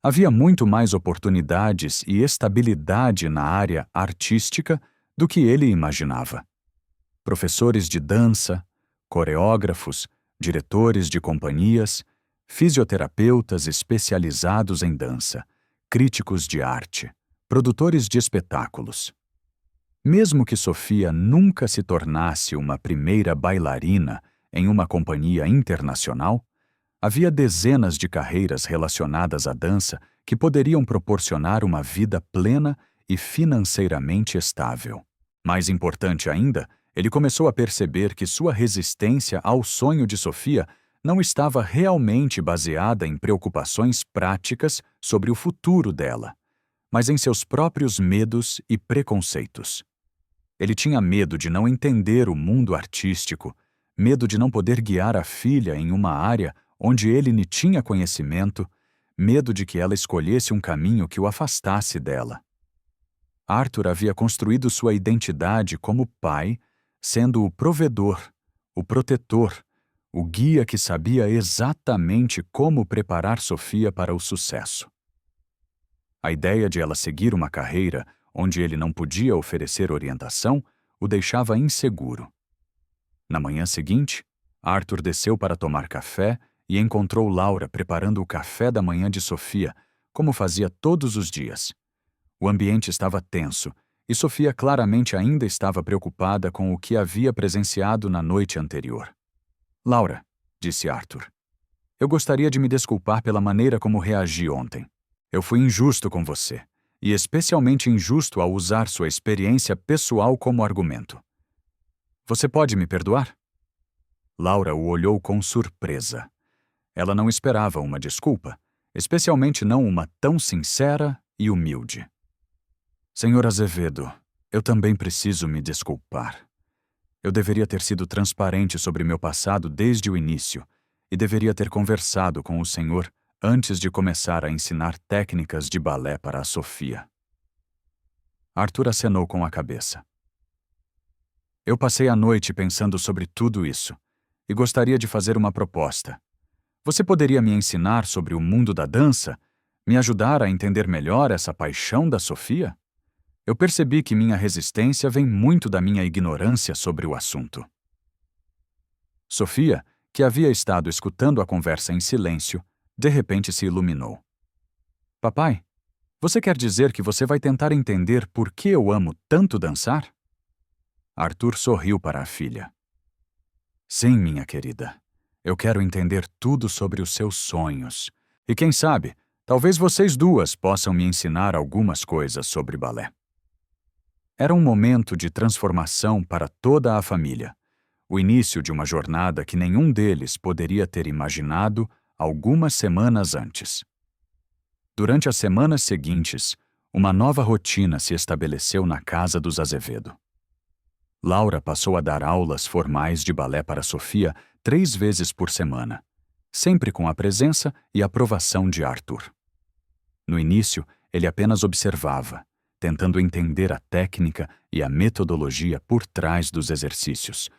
Havia muito mais oportunidades e estabilidade na área artística do que ele imaginava. Professores de dança, coreógrafos, diretores de companhias, fisioterapeutas especializados em dança, críticos de arte, produtores de espetáculos. Mesmo que Sofia nunca se tornasse uma primeira bailarina em uma companhia internacional, havia dezenas de carreiras relacionadas à dança que poderiam proporcionar uma vida plena e financeiramente estável. Mais importante ainda, ele começou a perceber que sua resistência ao sonho de Sofia não estava realmente baseada em preocupações práticas sobre o futuro dela, mas em seus próprios medos e preconceitos. Ele tinha medo de não entender o mundo artístico, medo de não poder guiar a filha em uma área onde ele nem tinha conhecimento, medo de que ela escolhesse um caminho que o afastasse dela. Arthur havia construído sua identidade como pai, sendo o provedor, o protetor, o guia que sabia exatamente como preparar Sofia para o sucesso. A ideia de ela seguir uma carreira onde ele não podia oferecer orientação o deixava inseguro. Na manhã seguinte, Arthur desceu para tomar café e encontrou Laura preparando o café da manhã de Sofia, como fazia todos os dias. O ambiente estava tenso e Sofia claramente ainda estava preocupada com o que havia presenciado na noite anterior. Laura, disse Arthur, eu gostaria de me desculpar pela maneira como reagi ontem. Eu fui injusto com você, e especialmente injusto ao usar sua experiência pessoal como argumento. Você pode me perdoar? Laura o olhou com surpresa. Ela não esperava uma desculpa, especialmente não uma tão sincera e humilde. Senhor Azevedo, eu também preciso me desculpar. Eu deveria ter sido transparente sobre meu passado desde o início e deveria ter conversado com o senhor antes de começar a ensinar técnicas de balé para a Sofia. Arthur acenou com a cabeça. Eu passei a noite pensando sobre tudo isso e gostaria de fazer uma proposta. Você poderia me ensinar sobre o mundo da dança? Me ajudar a entender melhor essa paixão da Sofia? Eu percebi que minha resistência vem muito da minha ignorância sobre o assunto. Sofia, que havia estado escutando a conversa em silêncio, de repente se iluminou. Papai, você quer dizer que você vai tentar entender por que eu amo tanto dançar? Arthur sorriu para a filha. Sim, minha querida. Eu quero entender tudo sobre os seus sonhos. E quem sabe, talvez vocês duas possam me ensinar algumas coisas sobre balé. Era um momento de transformação para toda a família. O início de uma jornada que nenhum deles poderia ter imaginado algumas semanas antes. Durante as semanas seguintes, uma nova rotina se estabeleceu na casa dos Azevedo. Laura passou a dar aulas formais de balé para Sofia 3 vezes por semana, sempre com a presença e aprovação de Arthur. No início, ele apenas observava, tentando entender a técnica e a metodologia por trás dos exercícios,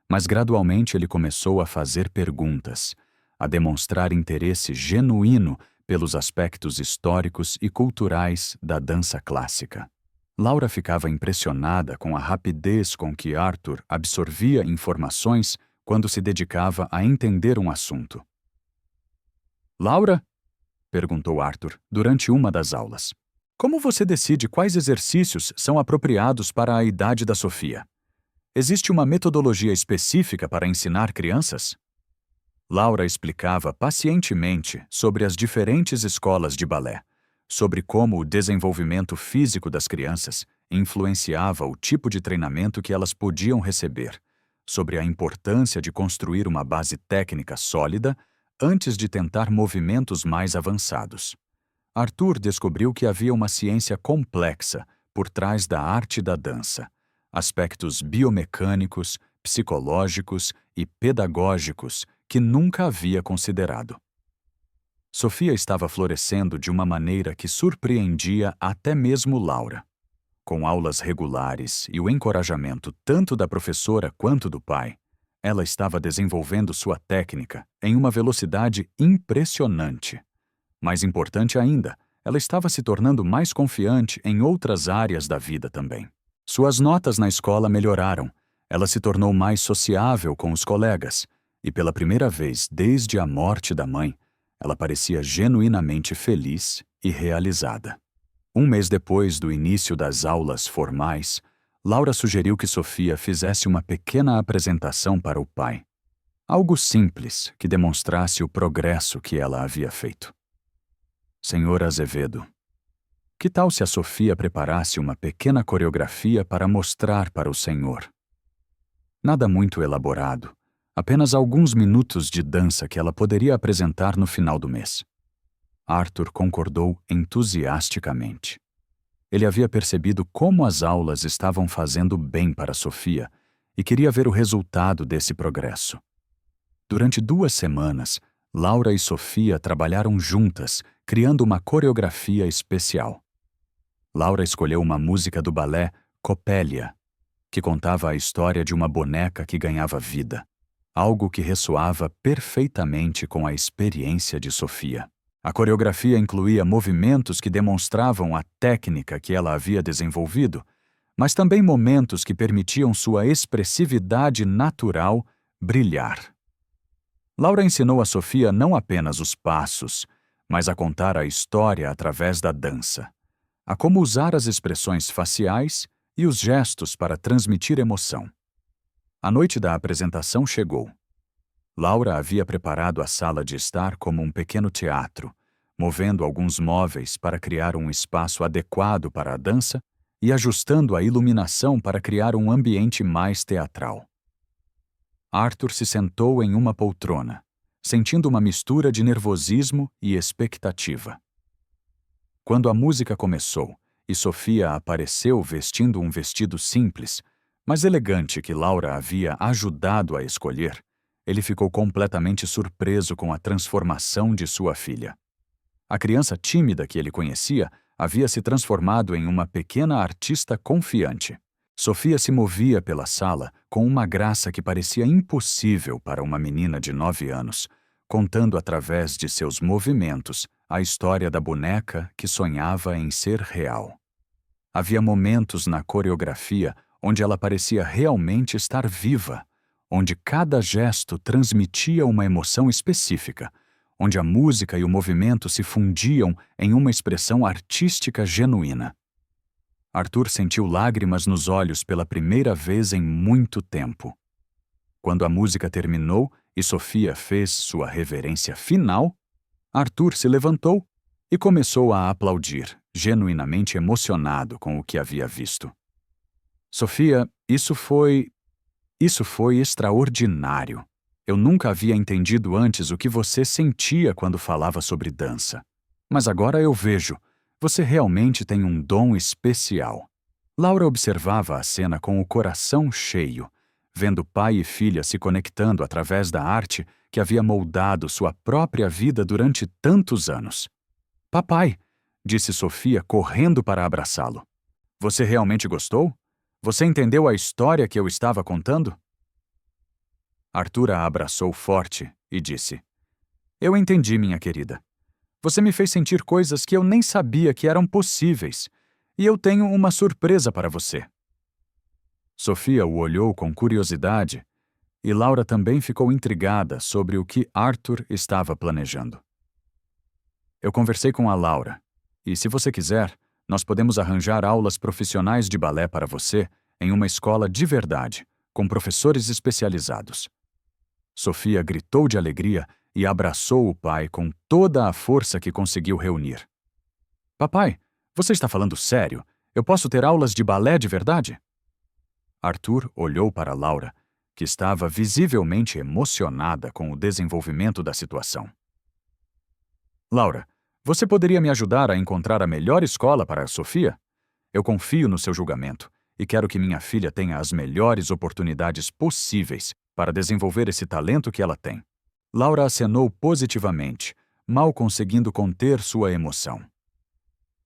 mas gradualmente ele começou a fazer perguntas, a demonstrar interesse genuíno pelos aspectos históricos e culturais da dança clássica. Laura ficava impressionada com a rapidez com que Arthur absorvia informações quando se dedicava a entender um assunto. Laura? Perguntou Arthur durante uma das aulas. Como você decide quais exercícios são apropriados para a idade da Sofia? Existe uma metodologia específica para ensinar crianças? Laura explicava pacientemente sobre as diferentes escolas de balé, sobre como o desenvolvimento físico das crianças influenciava o tipo de treinamento que elas podiam receber, sobre a importância de construir uma base técnica sólida antes de tentar movimentos mais avançados. Arthur descobriu que havia uma ciência complexa por trás da arte da dança, aspectos biomecânicos, psicológicos e pedagógicos que nunca havia considerado. Sofia estava florescendo de uma maneira que surpreendia até mesmo Laura. Com aulas regulares e o encorajamento tanto da professora quanto do pai, ela estava desenvolvendo sua técnica em uma velocidade impressionante. Mais importante ainda, ela estava se tornando mais confiante em outras áreas da vida também. Suas notas na escola melhoraram, ela se tornou mais sociável com os colegas, e pela primeira vez desde a morte da mãe, ela parecia genuinamente feliz e realizada. Um mês depois do início das aulas formais, Laura sugeriu que Sofia fizesse uma pequena apresentação para o pai. Algo simples que demonstrasse o progresso que ela havia feito. Senhor Azevedo, que tal se a Sofia preparasse uma pequena coreografia para mostrar para o senhor? Nada muito elaborado, apenas alguns minutos de dança que ela poderia apresentar no final do mês. Arthur concordou entusiasticamente. Ele havia percebido como as aulas estavam fazendo bem para Sofia e queria ver o resultado desse progresso. Durante 2 semanas, Laura e Sofia trabalharam juntas, criando uma coreografia especial. Laura escolheu uma música do balé Coppelia, que contava a história de uma boneca que ganhava vida, algo que ressoava perfeitamente com a experiência de Sofia. A coreografia incluía movimentos que demonstravam a técnica que ela havia desenvolvido, mas também momentos que permitiam sua expressividade natural brilhar. Laura ensinou a Sofia não apenas os passos, mas a contar a história através da dança, a como usar as expressões faciais e os gestos para transmitir emoção. A noite da apresentação chegou. Laura havia preparado a sala de estar como um pequeno teatro, movendo alguns móveis para criar um espaço adequado para a dança e ajustando a iluminação para criar um ambiente mais teatral. Arthur se sentou em uma poltrona, sentindo uma mistura de nervosismo e expectativa. Quando a música começou e Sofia apareceu vestindo um vestido simples, mas elegante que Laura havia ajudado a escolher, ele ficou completamente surpreso com a transformação de sua filha. A criança tímida que ele conhecia havia se transformado em uma pequena artista confiante. Sofia se movia pela sala com uma graça que parecia impossível para uma menina de 9 anos, contando através de seus movimentos a história da boneca que sonhava em ser real. Havia momentos na coreografia onde ela parecia realmente estar viva, onde cada gesto transmitia uma emoção específica, onde a música e o movimento se fundiam em uma expressão artística genuína. Arthur sentiu lágrimas nos olhos pela primeira vez em muito tempo. Quando a música terminou e Sofia fez sua reverência final, Arthur se levantou e começou a aplaudir, genuinamente emocionado com o que havia visto. Sofia, isso foi extraordinário. Eu nunca havia entendido antes o que você sentia quando falava sobre dança. Mas agora eu vejo. Você realmente tem um dom especial. Laura observava a cena com o coração cheio, vendo pai e filha se conectando através da arte que havia moldado sua própria vida durante tantos anos. Papai, disse Sofia correndo para abraçá-lo. Você realmente gostou? Você entendeu a história que eu estava contando? Arthur a abraçou forte e disse: Eu entendi, minha querida. Você me fez sentir coisas que eu nem sabia que eram possíveis, e eu tenho uma surpresa para você. Sofia o olhou com curiosidade, e Laura também ficou intrigada sobre o que Arthur estava planejando. Eu conversei com a Laura, e se você quiser, nós podemos arranjar aulas profissionais de balé para você em uma escola de verdade, com professores especializados. Sofia gritou de alegria e abraçou o pai com toda a força que conseguiu reunir. Papai, você está falando sério? Eu posso ter aulas de balé de verdade? Arthur olhou para Laura, que estava visivelmente emocionada com o desenvolvimento da situação. Laura, você poderia me ajudar a encontrar a melhor escola para a Sofia? Eu confio no seu julgamento e quero que minha filha tenha as melhores oportunidades possíveis para desenvolver esse talento que ela tem. Laura acenou positivamente, mal conseguindo conter sua emoção.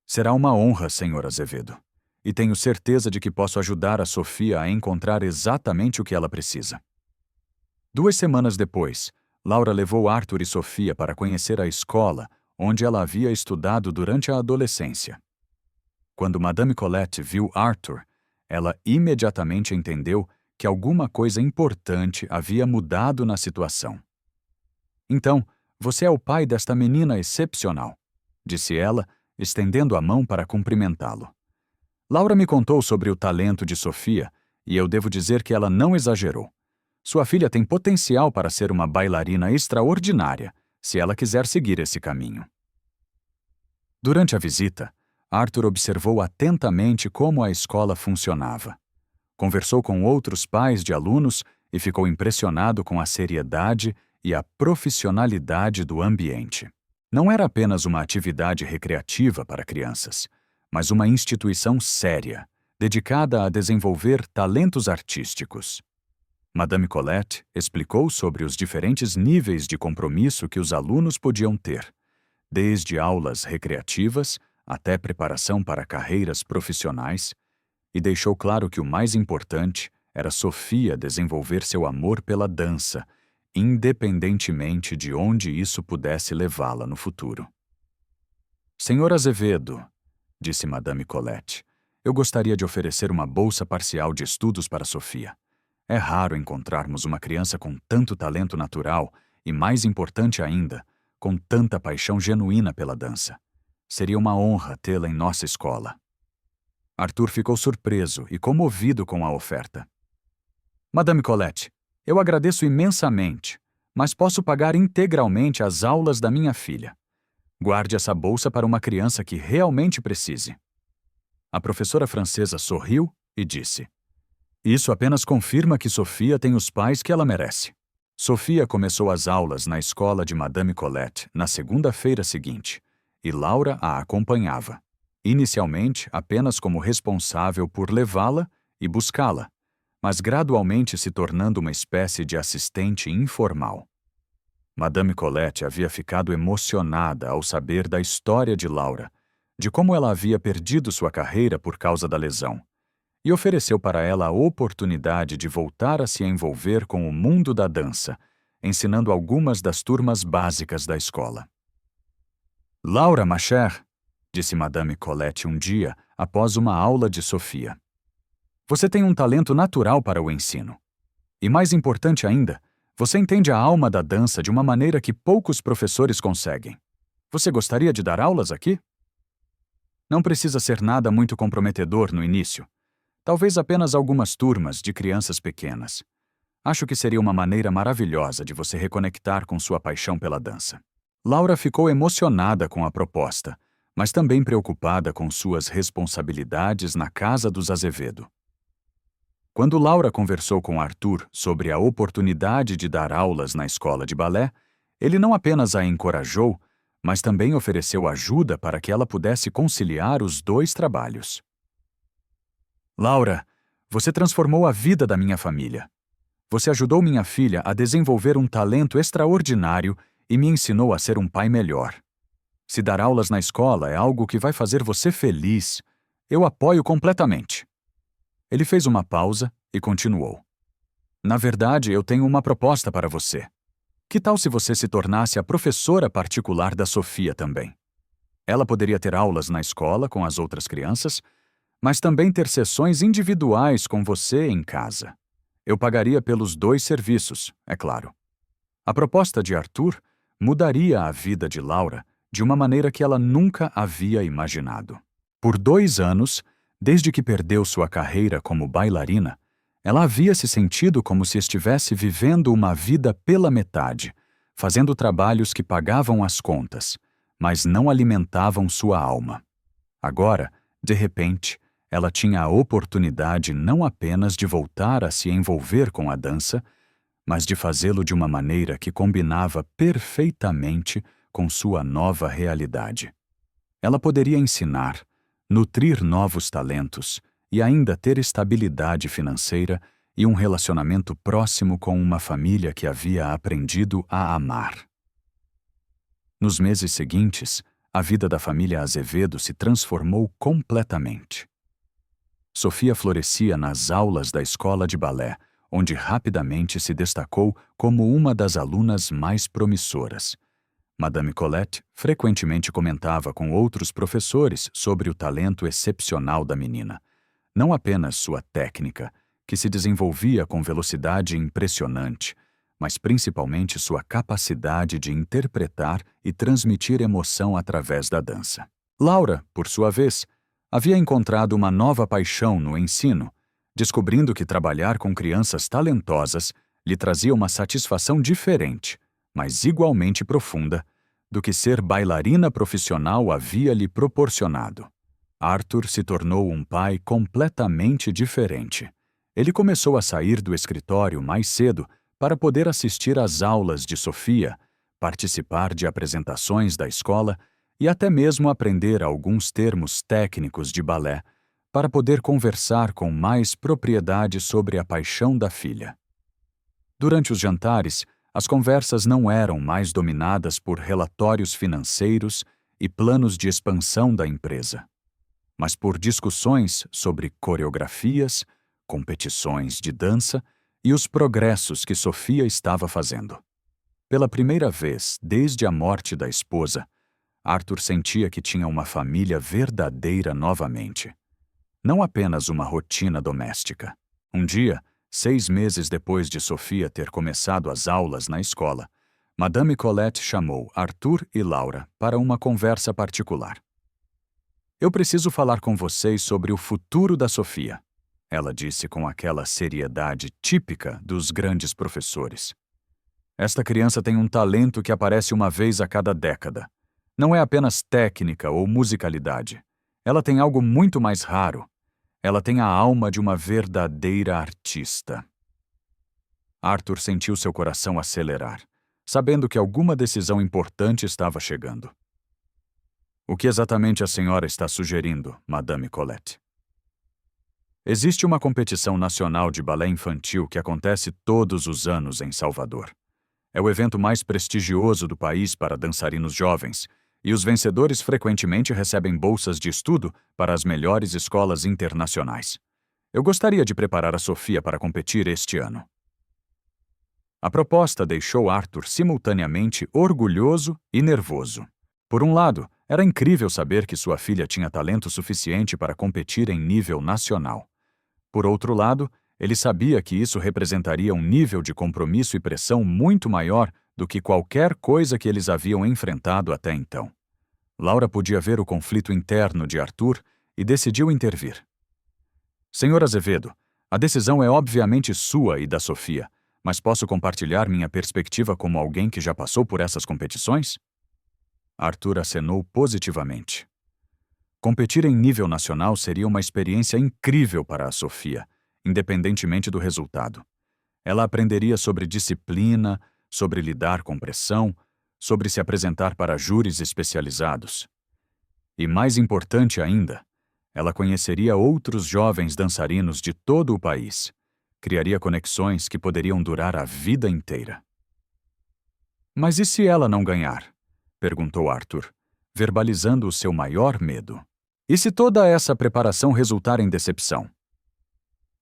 Será uma honra, Sr. Azevedo, e tenho certeza de que posso ajudar a Sofia a encontrar exatamente o que ela precisa. 2 semanas depois, Laura levou Arthur e Sofia para conhecer a escola onde ela havia estudado durante a adolescência. Quando Madame Colette viu Arthur, ela imediatamente entendeu que alguma coisa importante havia mudado na situação. Então, você é o pai desta menina excepcional, disse ela, estendendo a mão para cumprimentá-lo. Laura me contou sobre o talento de Sofia e eu devo dizer que ela não exagerou. Sua filha tem potencial para ser uma bailarina extraordinária, se ela quiser seguir esse caminho. Durante a visita, Arthur observou atentamente como a escola funcionava. Conversou com outros pais de alunos e ficou impressionado com a seriedade e a profissionalidade do ambiente. Não era apenas uma atividade recreativa para crianças, mas uma instituição séria, dedicada a desenvolver talentos artísticos. Madame Colette explicou sobre os diferentes níveis de compromisso que os alunos podiam ter, desde aulas recreativas até preparação para carreiras profissionais, e deixou claro que o mais importante era Sofia desenvolver seu amor pela dança, independentemente de onde isso pudesse levá-la no futuro. Senhor Azevedo, disse Madame Colette, eu gostaria de oferecer uma bolsa parcial de estudos para Sofia. É raro encontrarmos uma criança com tanto talento natural e, mais importante ainda, com tanta paixão genuína pela dança. Seria uma honra tê-la em nossa escola. Arthur ficou surpreso e comovido com a oferta. Madame Colette, eu agradeço imensamente, mas posso pagar integralmente as aulas da minha filha. Guarde essa bolsa para uma criança que realmente precise. A professora francesa sorriu e disse: Isso apenas confirma que Sofia tem os pais que ela merece. Sofia começou as aulas na escola de Madame Colette na segunda-feira seguinte, e Laura a acompanhava. inicialmente apenas como responsável por levá-la e buscá-la, mas gradualmente se tornando uma espécie de assistente informal. Madame Colette havia ficado emocionada ao saber da história de Laura, de como ela havia perdido sua carreira por causa da lesão, e ofereceu para ela a oportunidade de voltar a se envolver com o mundo da dança, ensinando algumas das turmas básicas da escola. Laura, ma chère, disse Madame Colette um dia após uma aula de Sophia. Você tem um talento natural para o ensino. E mais importante ainda, você entende a alma da dança de uma maneira que poucos professores conseguem. Você gostaria de dar aulas aqui? Não precisa ser nada muito comprometedor no início. Talvez apenas algumas turmas de crianças pequenas. Acho que seria uma maneira maravilhosa de você reconectar com sua paixão pela dança. Laura ficou emocionada com a proposta, mas também preocupada com suas responsabilidades na casa dos Azevedo. Quando Laura conversou com Arthur sobre a oportunidade de dar aulas na escola de balé, ele não apenas a encorajou, mas também ofereceu ajuda para que ela pudesse conciliar os dois trabalhos. Laura, você transformou a vida da minha família. Você ajudou minha filha a desenvolver um talento extraordinário e me ensinou a ser um pai melhor. Se dar aulas na escola é algo que vai fazer você feliz, eu apoio completamente. Ele fez uma pausa e continuou. Na verdade, eu tenho uma proposta para você. Que tal se você se tornasse a professora particular da Sophia também? Ela poderia ter aulas na escola com as outras crianças, mas também ter sessões individuais com você em casa. Eu pagaria pelos dois serviços, é claro. A proposta de Arthur mudaria a vida de Laura de uma maneira que ela nunca havia imaginado. Por 2 anos, desde que perdeu sua carreira como bailarina, ela havia se sentido como se estivesse vivendo uma vida pela metade, fazendo trabalhos que pagavam as contas, mas não alimentavam sua alma. Agora, de repente, ela tinha a oportunidade não apenas de voltar a se envolver com a dança, mas de fazê-lo de uma maneira que combinava perfeitamente com sua nova realidade. Ela poderia ensinar, nutrir novos talentos e ainda ter estabilidade financeira e um relacionamento próximo com uma família que havia aprendido a amar. Nos meses seguintes, a vida da família Azevedo se transformou completamente. Sophia florescia nas aulas da escola de balé, onde rapidamente se destacou como uma das alunas mais promissoras. Madame Colette frequentemente comentava com outros professores sobre o talento excepcional da menina, não apenas sua técnica, que se desenvolvia com velocidade impressionante, mas principalmente sua capacidade de interpretar e transmitir emoção através da dança. Laura, por sua vez, havia encontrado uma nova paixão no ensino, descobrindo que trabalhar com crianças talentosas lhe trazia uma satisfação diferente, mas igualmente profunda, do que ser bailarina profissional havia lhe proporcionado. Arthur se tornou um pai completamente diferente. Ele começou a sair do escritório mais cedo para poder assistir às aulas de Sophia, participar de apresentações da escola e até mesmo aprender alguns termos técnicos de balé, para poder conversar com mais propriedade sobre a paixão da filha. Durante os jantares, as conversas não eram mais dominadas por relatórios financeiros e planos de expansão da empresa, mas por discussões sobre coreografias, competições de dança e os progressos que Sophia estava fazendo. Pela primeira vez desde a morte da esposa, Arthur sentia que tinha uma família verdadeira novamente. Não apenas uma rotina doméstica. Um dia, 6 meses depois de Sophia ter começado as aulas na escola, Madame Colette chamou Arthur e Laura para uma conversa particular. Eu preciso falar com vocês sobre o futuro da Sophia, ela disse com aquela seriedade típica dos grandes professores. Esta criança tem um talento que aparece uma vez a cada década. Não é apenas técnica ou musicalidade. Ela tem algo muito mais raro. Ela tem a alma de uma verdadeira artista. Arthur sentiu seu coração acelerar, sabendo que alguma decisão importante estava chegando. O que exatamente a senhora está sugerindo, Madame Colette? Existe uma competição nacional de balé infantil que acontece todos os anos em Salvador. É o evento mais prestigioso do país para dançarinos jovens, e os vencedores frequentemente recebem bolsas de estudo para as melhores escolas internacionais. Eu gostaria de preparar a Sofia para competir este ano. A proposta deixou Arthur simultaneamente orgulhoso e nervoso. Por um lado, era incrível saber que sua filha tinha talento suficiente para competir em nível nacional. Por outro lado, ele sabia que isso representaria um nível de compromisso e pressão muito maior do que qualquer coisa que eles haviam enfrentado até então. Laura podia ver o conflito interno de Arthur e decidiu intervir. Senhor Azevedo, a decisão é obviamente sua e da Sofia, mas posso compartilhar minha perspectiva como alguém que já passou por essas competições? Arthur acenou positivamente. Competir em nível nacional seria uma experiência incrível para a Sofia, independentemente do resultado. Ela aprenderia sobre disciplina, sobre lidar com pressão, sobre se apresentar para júris especializados. E mais importante ainda, ela conheceria outros jovens dançarinos de todo o país. Criaria conexões que poderiam durar a vida inteira. Mas e se ela não ganhar? Perguntou Arthur, verbalizando o seu maior medo. E se toda essa preparação resultar em decepção?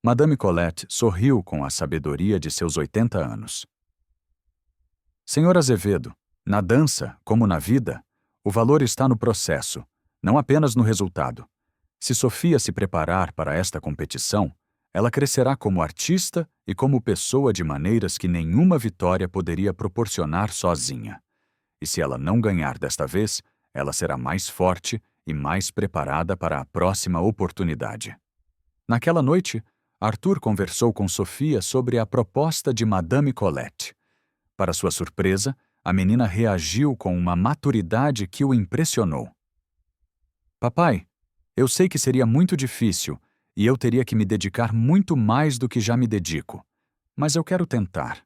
Madame Colette sorriu com a sabedoria de seus 80 anos. Senhor Azevedo, na dança, como na vida, o valor está no processo, não apenas no resultado. Se Sofia se preparar para esta competição, ela crescerá como artista e como pessoa de maneiras que nenhuma vitória poderia proporcionar sozinha. E se ela não ganhar desta vez, ela será mais forte e mais preparada para a próxima oportunidade. Naquela noite, Arthur conversou com Sofia sobre a proposta de Madame Colette. Para sua surpresa, a menina reagiu com uma maturidade que o impressionou. Papai, eu sei que seria muito difícil e eu teria que me dedicar muito mais do que já me dedico, mas eu quero tentar.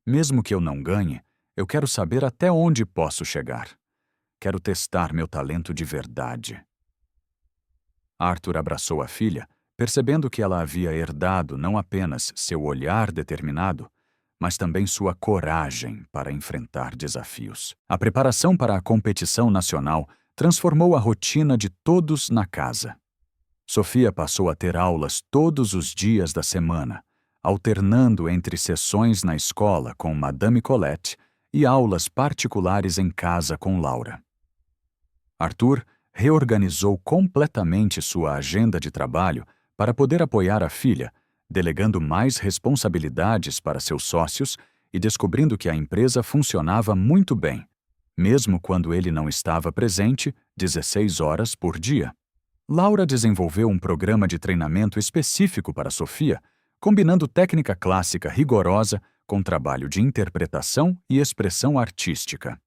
Mesmo que eu não ganhe, eu quero saber até onde posso chegar. Quero testar meu talento de verdade. Arthur abraçou a filha, percebendo que ela havia herdado não apenas seu olhar determinado, mas também sua coragem para enfrentar desafios. A preparação para a competição nacional transformou a rotina de todos na casa. Sofia passou a ter aulas todos os dias da semana, alternando entre sessões na escola com Madame Colette e aulas particulares em casa com Laura. Arthur reorganizou completamente sua agenda de trabalho para poder apoiar a filha, delegando mais responsabilidades para seus sócios e descobrindo que a empresa funcionava muito bem, mesmo quando ele não estava presente 16 horas por dia. Laura desenvolveu um programa de treinamento específico para Sofia, combinando técnica clássica rigorosa com trabalho de interpretação e expressão artística.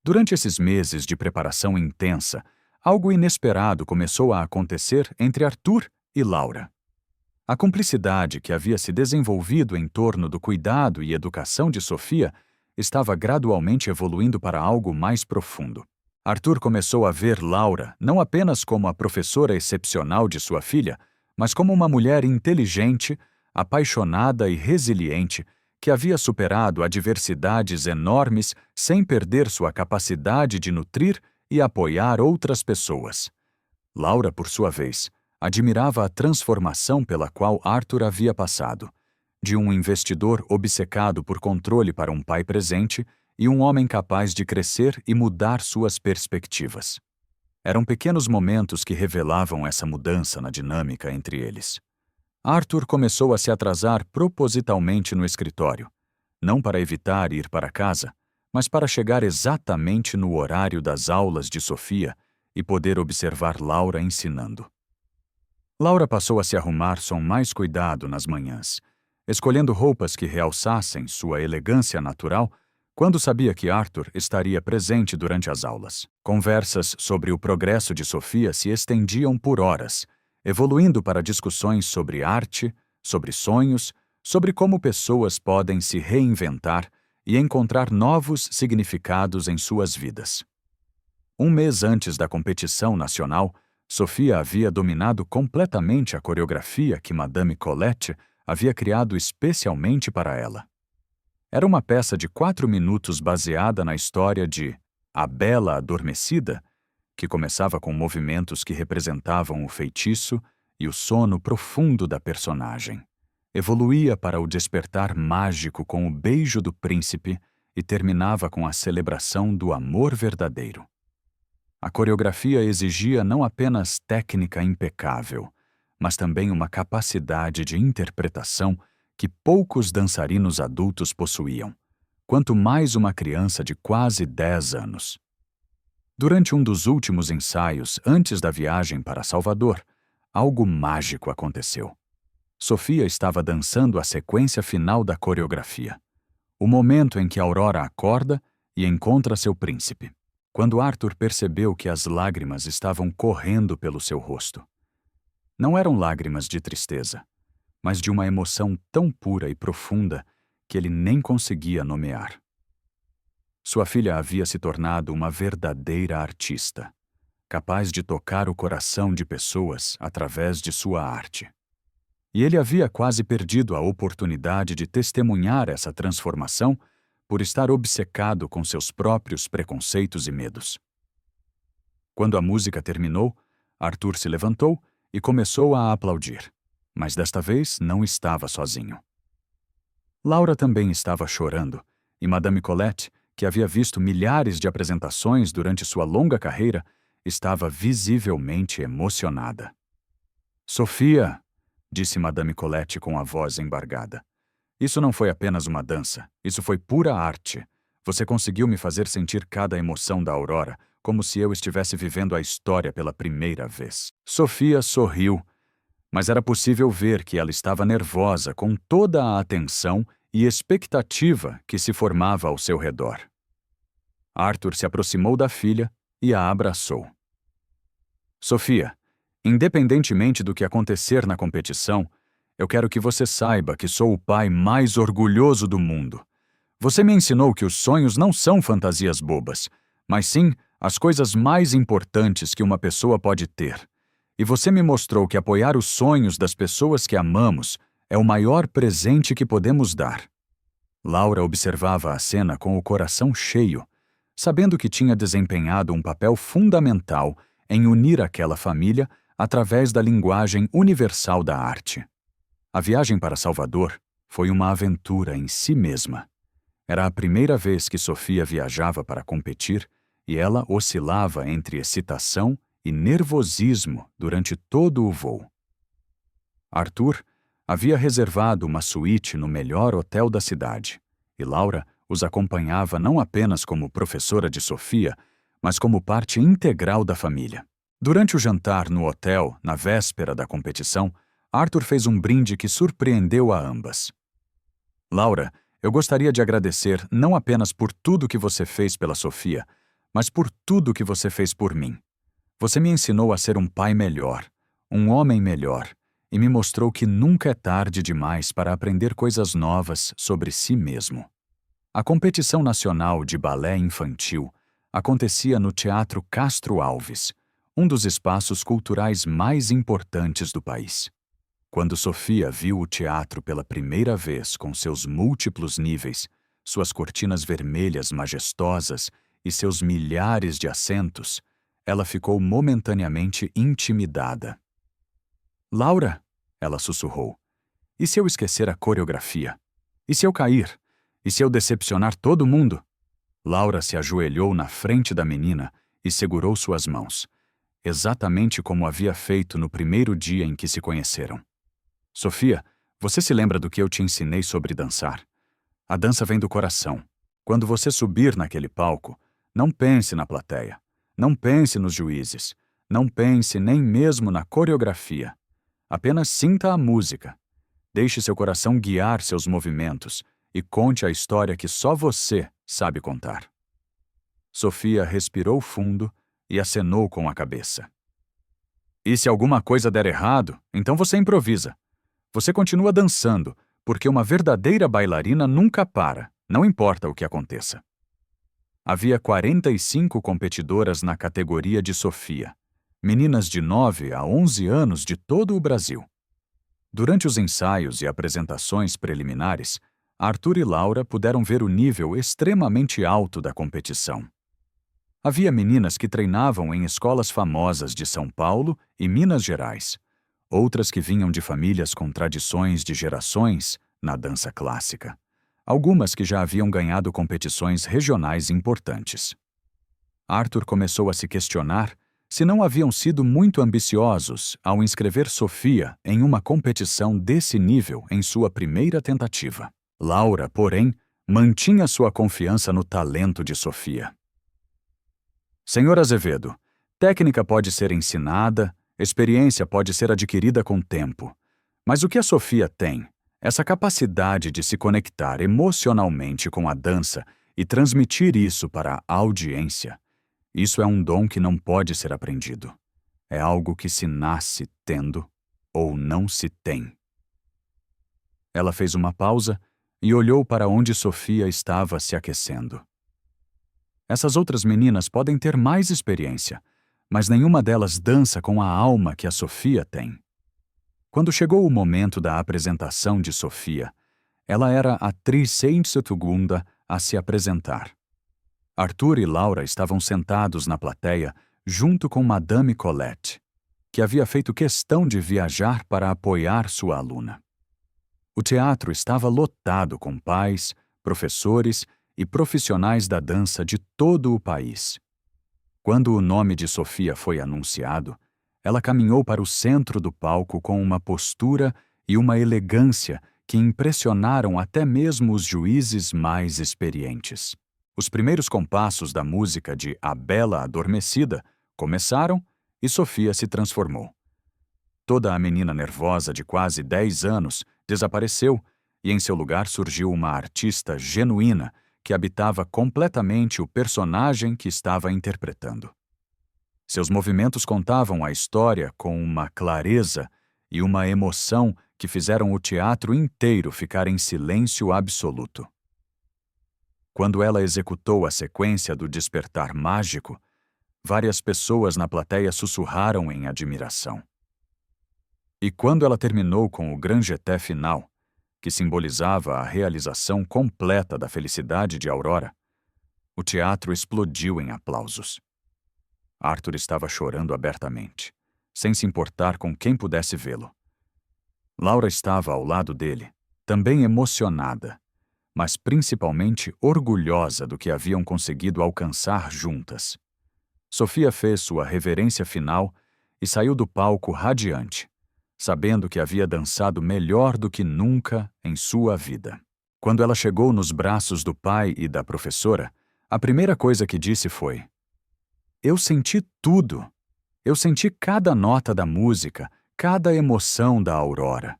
Durante esses meses de preparação intensa, algo inesperado começou a acontecer entre Arthur e Laura. A cumplicidade que havia se desenvolvido em torno do cuidado e educação de Sofia estava gradualmente evoluindo para algo mais profundo. Arthur começou a ver Laura não apenas como a professora excepcional de sua filha, mas como uma mulher inteligente, apaixonada e resiliente que havia superado adversidades enormes sem perder sua capacidade de nutrir e apoiar outras pessoas. Laura, por sua vez, admirava a transformação pela qual Arthur havia passado, de um investidor obcecado por controle para um pai presente e um homem capaz de crescer e mudar suas perspectivas. Eram pequenos momentos que revelavam essa mudança na dinâmica entre eles. Arthur começou a se atrasar propositalmente no escritório, não para evitar ir para casa, mas para chegar exatamente no horário das aulas de Sofia e poder observar Laura ensinando. Laura passou a se arrumar com mais cuidado nas manhãs, escolhendo roupas que realçassem sua elegância natural quando sabia que Arthur estaria presente durante as aulas. Conversas sobre o progresso de Sofia se estendiam por horas, evoluindo para discussões sobre arte, sobre sonhos, sobre como pessoas podem se reinventar e encontrar novos significados em suas vidas. Um mês antes da competição nacional, Sofia havia dominado completamente a coreografia que Madame Colette havia criado especialmente para ela. Era uma peça de 4 minutos baseada na história de A Bela Adormecida, que começava com movimentos que representavam o feitiço e o sono profundo da personagem. Evoluía para o despertar mágico com o beijo do príncipe e terminava com a celebração do amor verdadeiro. A coreografia exigia não apenas técnica impecável, mas também uma capacidade de interpretação que poucos dançarinos adultos possuíam, quanto mais uma criança de quase 10 anos. Durante um dos últimos ensaios antes da viagem para Salvador, algo mágico aconteceu. Sofia estava dançando a sequência final da coreografia, o momento em que Aurora acorda e encontra seu príncipe. Quando Arthur percebeu que as lágrimas estavam correndo pelo seu rosto. Não eram lágrimas de tristeza, mas de uma emoção tão pura e profunda que ele nem conseguia nomear. Sua filha havia se tornado uma verdadeira artista, capaz de tocar o coração de pessoas através de sua arte. E ele havia quase perdido a oportunidade de testemunhar essa transformação por estar obcecado com seus próprios preconceitos e medos. Quando a música terminou, Arthur se levantou e começou a aplaudir, mas desta vez não estava sozinho. Laura também estava chorando, e Madame Colette, que havia visto milhares de apresentações durante sua longa carreira, estava visivelmente emocionada. "Sofia", disse Madame Colette com a voz embargada. "Isso não foi apenas uma dança, isso foi pura arte. Você conseguiu me fazer sentir cada emoção da Aurora, como se eu estivesse vivendo a história pela primeira vez." Sofia sorriu, mas era possível ver que ela estava nervosa com toda a atenção e expectativa que se formava ao seu redor. Arthur se aproximou da filha e a abraçou. "Sofia, independentemente do que acontecer na competição, eu quero que você saiba que sou o pai mais orgulhoso do mundo. Você me ensinou que os sonhos não são fantasias bobas, mas sim as coisas mais importantes que uma pessoa pode ter. E você me mostrou que apoiar os sonhos das pessoas que amamos é o maior presente que podemos dar." Laura observava a cena com o coração cheio, sabendo que tinha desempenhado um papel fundamental em unir aquela família através da linguagem universal da arte. A viagem para Salvador foi uma aventura em si mesma. Era a primeira vez que Sofia viajava para competir e ela oscilava entre excitação e nervosismo durante todo o voo. Arthur havia reservado uma suíte no melhor hotel da cidade, e Laura os acompanhava não apenas como professora de Sofia, mas como parte integral da família. Durante o jantar no hotel, na véspera da competição, Arthur fez um brinde que surpreendeu a ambas. "Laura, eu gostaria de agradecer não apenas por tudo que você fez pela Sofia, mas por tudo que você fez por mim. Você me ensinou a ser um pai melhor, um homem melhor, e me mostrou que nunca é tarde demais para aprender coisas novas sobre si mesmo." A competição nacional de balé infantil acontecia no Teatro Castro Alves, um dos espaços culturais mais importantes do país. Quando Sofia viu o teatro pela primeira vez com seus múltiplos níveis, suas cortinas vermelhas majestosas e seus milhares de assentos, ela ficou momentaneamente intimidada. "Laura", ela sussurrou, "e se eu esquecer a coreografia? E se eu cair? E se eu decepcionar todo mundo?" Laura se ajoelhou na frente da menina e segurou suas mãos, exatamente como havia feito no primeiro dia em que se conheceram. "Sofia, você se lembra do que eu te ensinei sobre dançar? A dança vem do coração. Quando você subir naquele palco, não pense na plateia. Não pense nos juízes. Não pense nem mesmo na coreografia. Apenas sinta a música. Deixe seu coração guiar seus movimentos e conte a história que só você sabe contar." Sofia respirou fundo e acenou com a cabeça. "E se alguma coisa der errado, então você improvisa. Você continua dançando, porque uma verdadeira bailarina nunca para, não importa o que aconteça." Havia 45 competidoras na categoria de Sofia, meninas de 9 a 11 anos de todo o Brasil. Durante os ensaios e apresentações preliminares, Arthur e Laura puderam ver o nível extremamente alto da competição. Havia meninas que treinavam em escolas famosas de São Paulo e Minas Gerais, outras que vinham de famílias com tradições de gerações na dança clássica, algumas que já haviam ganhado competições regionais importantes. Arthur começou a se questionar se não haviam sido muito ambiciosos ao inscrever Sofia em uma competição desse nível em sua primeira tentativa. Laura, porém, mantinha sua confiança no talento de Sofia. Senhor Azevedo, técnica pode ser ensinada, experiência pode ser adquirida com tempo. Mas o que a Sofia tem, essa capacidade de se conectar emocionalmente com a dança e transmitir isso para a audiência, isso é um dom que não pode ser aprendido. É algo que se nasce tendo ou não se tem. Ela fez uma pausa e olhou para onde Sofia estava se aquecendo. Essas outras meninas podem ter mais experiência, mas nenhuma delas dança com a alma que a Sofia tem. Quando chegou o momento da apresentação de Sofia, ela era a segunda a se apresentar. Arthur e Laura estavam sentados na plateia junto com Madame Colette, que havia feito questão de viajar para apoiar sua aluna. O teatro estava lotado com pais, professores e profissionais da dança de todo o país. Quando o nome de Sofia foi anunciado, ela caminhou para o centro do palco com uma postura e uma elegância que impressionaram até mesmo os juízes mais experientes. Os primeiros compassos da música de A Bela Adormecida começaram e Sofia se transformou. Toda a menina nervosa de quase 10 anos desapareceu e em seu lugar surgiu uma artista genuína que habitava completamente o personagem que estava interpretando. Seus movimentos contavam a história com uma clareza e uma emoção que fizeram o teatro inteiro ficar em silêncio absoluto. Quando ela executou a sequência do despertar mágico, várias pessoas na plateia sussurraram em admiração. E quando ela terminou com o grand jeté final, que simbolizava a realização completa da felicidade de Aurora, o teatro explodiu em aplausos. Arthur estava chorando abertamente, sem se importar com quem pudesse vê-lo. Laura estava ao lado dele, também emocionada, mas principalmente orgulhosa do que haviam conseguido alcançar juntas. Sofia fez sua reverência final e saiu do palco radiante, sabendo que havia dançado melhor do que nunca em sua vida. Quando ela chegou nos braços do pai e da professora, a primeira coisa que disse foi: "Eu senti tudo. Eu senti cada nota da música, cada emoção da Aurora.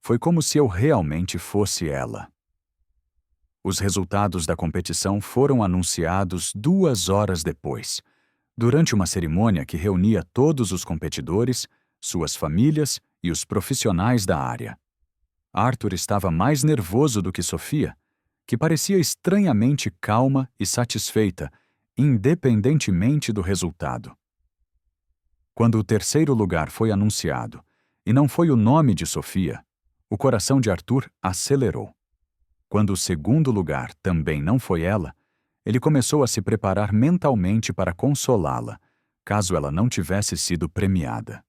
Foi como se eu realmente fosse ela." Os resultados da competição foram anunciados 2 horas depois, durante uma cerimônia que reunia todos os competidores, suas famílias e os profissionais da área. Arthur estava mais nervoso do que Sofia, que parecia estranhamente calma e satisfeita, independentemente do resultado. Quando o terceiro lugar foi anunciado, e não foi o nome de Sofia, o coração de Arthur acelerou. Quando o segundo lugar também não foi ela, ele começou a se preparar mentalmente para consolá-la, caso ela não tivesse sido premiada.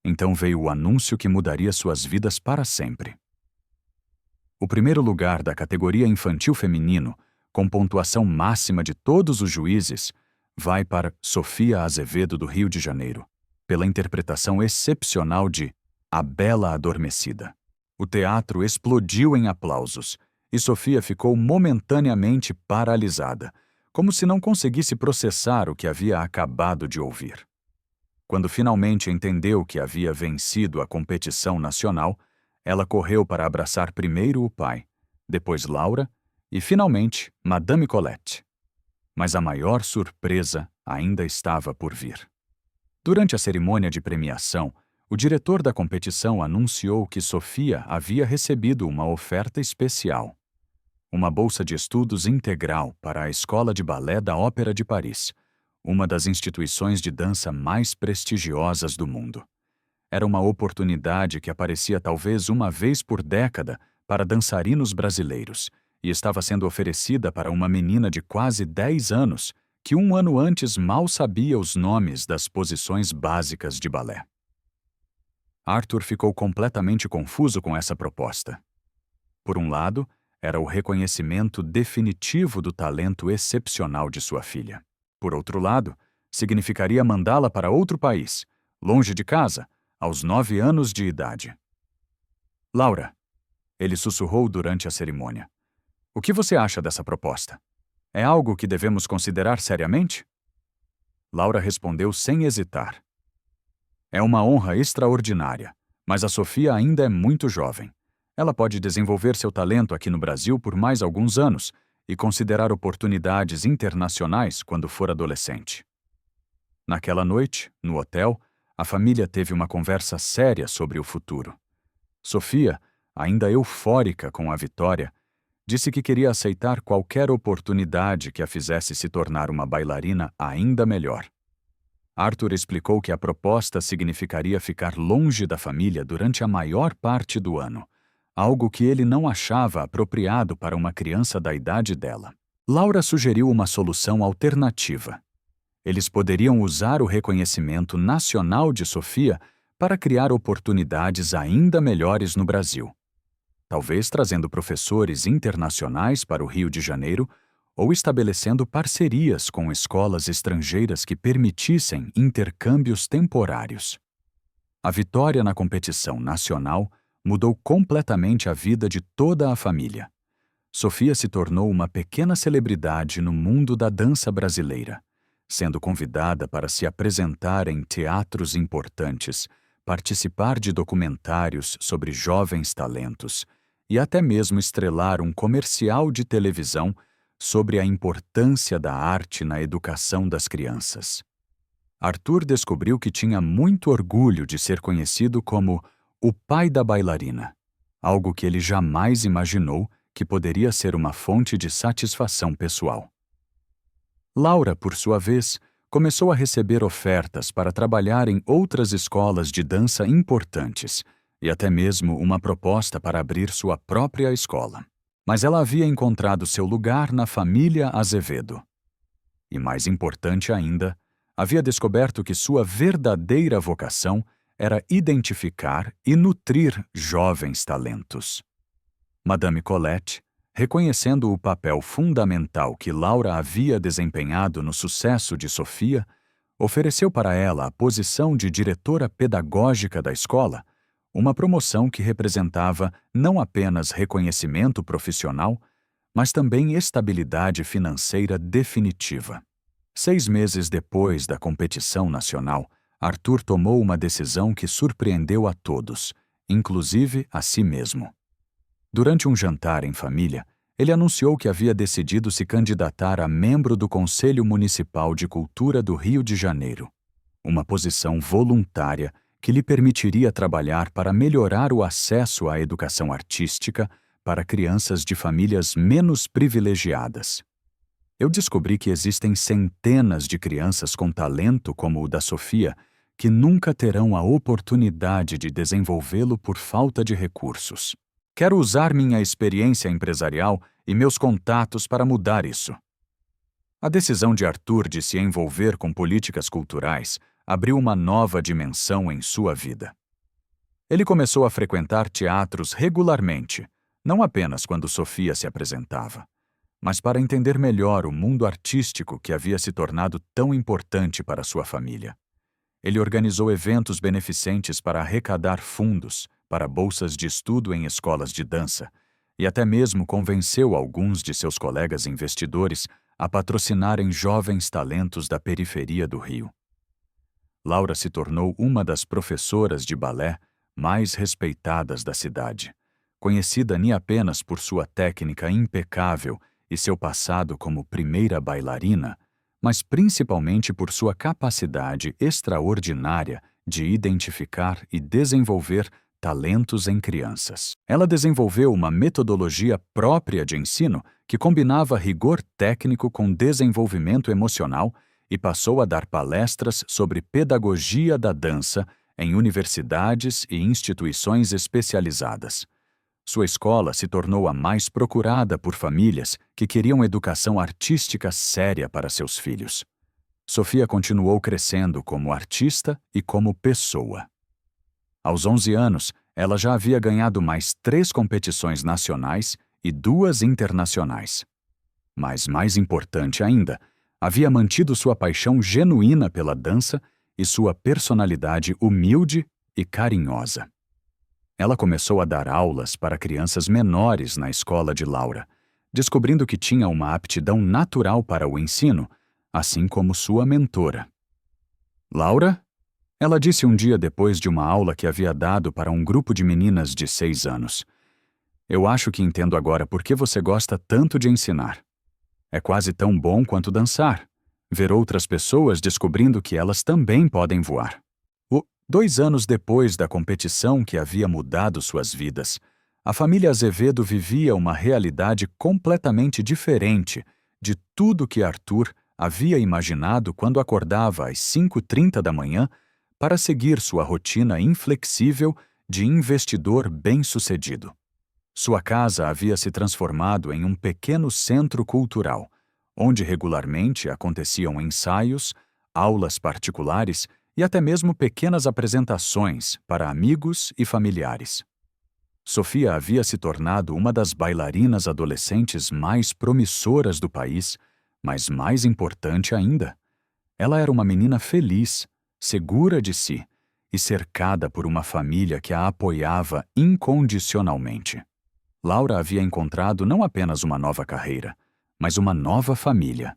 Então veio o anúncio que mudaria suas vidas para sempre. O primeiro lugar da categoria infantil feminino, com pontuação máxima de todos os juízes, vai para Sofia Azevedo, do Rio de Janeiro, pela interpretação excepcional de A Bela Adormecida. O teatro explodiu em aplausos e Sofia ficou momentaneamente paralisada, como se não conseguisse processar o que havia acabado de ouvir. Quando finalmente entendeu que havia vencido a competição nacional, ela correu para abraçar primeiro o pai, depois Laura e, finalmente, Madame Colette. Mas a maior surpresa ainda estava por vir. Durante a cerimônia de premiação, o diretor da competição anunciou que Sofia havia recebido uma oferta especial. uma bolsa de estudos integral para a Escola de Balé da Ópera de Paris, uma das instituições de dança mais prestigiosas do mundo. Era uma oportunidade que aparecia talvez uma vez por década para dançarinos brasileiros e estava sendo oferecida para uma menina de quase 10 anos que um ano antes mal sabia os nomes das posições básicas de balé. Arthur ficou completamente confuso com essa proposta. Por um lado, era o reconhecimento definitivo do talento excepcional de sua filha. Por outro lado, significaria mandá-la para outro país, longe de casa, aos 9 anos de idade. Laura, ele sussurrou durante a cerimônia. O que você acha dessa proposta? É algo que devemos considerar seriamente? Laura respondeu sem hesitar. É uma honra extraordinária, mas a Sofia ainda é muito jovem. Ela pode desenvolver seu talento aqui no Brasil por mais alguns anos e considerar oportunidades internacionais quando for adolescente. Naquela noite, no hotel, a família teve uma conversa séria sobre o futuro. Sofia, ainda eufórica com a vitória, disse que queria aceitar qualquer oportunidade que a fizesse se tornar uma bailarina ainda melhor. Arthur explicou que a proposta significaria ficar longe da família durante a maior parte do ano, algo que ele não achava apropriado para uma criança da idade dela. Laura sugeriu uma solução alternativa. Eles poderiam usar o reconhecimento nacional de Sofia para criar oportunidades ainda melhores no Brasil. Talvez trazendo professores internacionais para o Rio de Janeiro ou estabelecendo parcerias com escolas estrangeiras que permitissem intercâmbios temporários. A vitória na competição nacional mudou completamente a vida de toda a família. Sofia se tornou uma pequena celebridade no mundo da dança brasileira, sendo convidada para se apresentar em teatros importantes, participar de documentários sobre jovens talentos e até mesmo estrelar um comercial de televisão sobre a importância da arte na educação das crianças. Arthur descobriu que tinha muito orgulho de ser conhecido como o pai da bailarina, algo que ele jamais imaginou que poderia ser uma fonte de satisfação pessoal. Laura, por sua vez, começou a receber ofertas para trabalhar em outras escolas de dança importantes e até mesmo uma proposta para abrir sua própria escola. Mas ela havia encontrado seu lugar na família Azevedo. E mais importante ainda, havia descoberto que sua verdadeira vocação era identificar e nutrir jovens talentos. Madame Colette, reconhecendo o papel fundamental que Laura havia desempenhado no sucesso de Sofia, ofereceu para ela a posição de diretora pedagógica da escola, uma promoção que representava não apenas reconhecimento profissional, mas também estabilidade financeira definitiva. 6 meses depois da competição nacional, Arthur tomou uma decisão que surpreendeu a todos, inclusive a si mesmo. Durante um jantar em família, ele anunciou que havia decidido se candidatar a membro do Conselho Municipal de Cultura do Rio de Janeiro, uma posição voluntária que lhe permitiria trabalhar para melhorar o acesso à educação artística para crianças de famílias menos privilegiadas. Eu descobri que existem centenas de crianças com talento como o da Sofia que nunca terão a oportunidade de desenvolvê-lo por falta de recursos. Quero usar minha experiência empresarial e meus contatos para mudar isso. A decisão de Arthur de se envolver com políticas culturais abriu uma nova dimensão em sua vida. Ele começou a frequentar teatros regularmente, não apenas quando Sofia se apresentava, mas para entender melhor o mundo artístico que havia se tornado tão importante para sua família. Ele organizou eventos beneficentes para arrecadar fundos para bolsas de estudo em escolas de dança e até mesmo convenceu alguns de seus colegas investidores a patrocinarem jovens talentos da periferia do Rio. Laura se tornou uma das professoras de balé mais respeitadas da cidade, conhecida nem apenas por sua técnica impecável e seu passado como primeira bailarina, mas principalmente por sua capacidade extraordinária de identificar e desenvolver Talentos em Crianças. Ela desenvolveu uma metodologia própria de ensino que combinava rigor técnico com desenvolvimento emocional e passou a dar palestras sobre pedagogia da dança em universidades e instituições especializadas. Sua escola se tornou a mais procurada por famílias que queriam educação artística séria para seus filhos. Sofia continuou crescendo como artista e como pessoa. Aos 11 anos, ela já havia ganhado mais 3 competições nacionais e 2 internacionais. Mas mais importante ainda, havia mantido sua paixão genuína pela dança e sua personalidade humilde e carinhosa. Ela começou a dar aulas para crianças menores na escola de Laura, descobrindo que tinha uma aptidão natural para o ensino, assim como sua mentora. Laura? Ela disse um dia depois de uma aula que havia dado para um grupo de meninas de 6 anos. Eu acho que entendo agora por que você gosta tanto de ensinar. É quase tão bom quanto dançar. Ver outras pessoas descobrindo que elas também podem voar. 2 anos depois da competição que havia mudado suas vidas, a família Azevedo vivia uma realidade completamente diferente de tudo que Arthur havia imaginado quando acordava às 5h30 da manhã para seguir sua rotina inflexível de investidor bem-sucedido. Sua casa havia se transformado em um pequeno centro cultural, onde regularmente aconteciam ensaios, aulas particulares e até mesmo pequenas apresentações para amigos e familiares. Sofia havia se tornado uma das bailarinas adolescentes mais promissoras do país, mas mais importante ainda, ela era uma menina feliz, segura de si e cercada por uma família que a apoiava incondicionalmente. Laura havia encontrado não apenas uma nova carreira, mas uma nova família.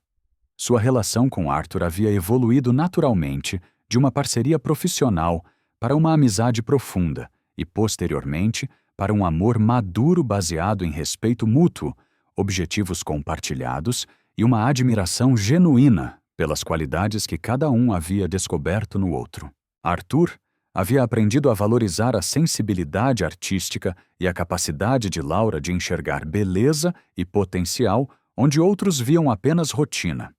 Sua relação com Arthur havia evoluído naturalmente de uma parceria profissional para uma amizade profunda e, posteriormente, para um amor maduro baseado em respeito mútuo, objetivos compartilhados e uma admiração genuína pelas qualidades que cada um havia descoberto no outro. Arthur havia aprendido a valorizar a sensibilidade artística e a capacidade de Laura de enxergar beleza e potencial onde outros viam apenas rotina.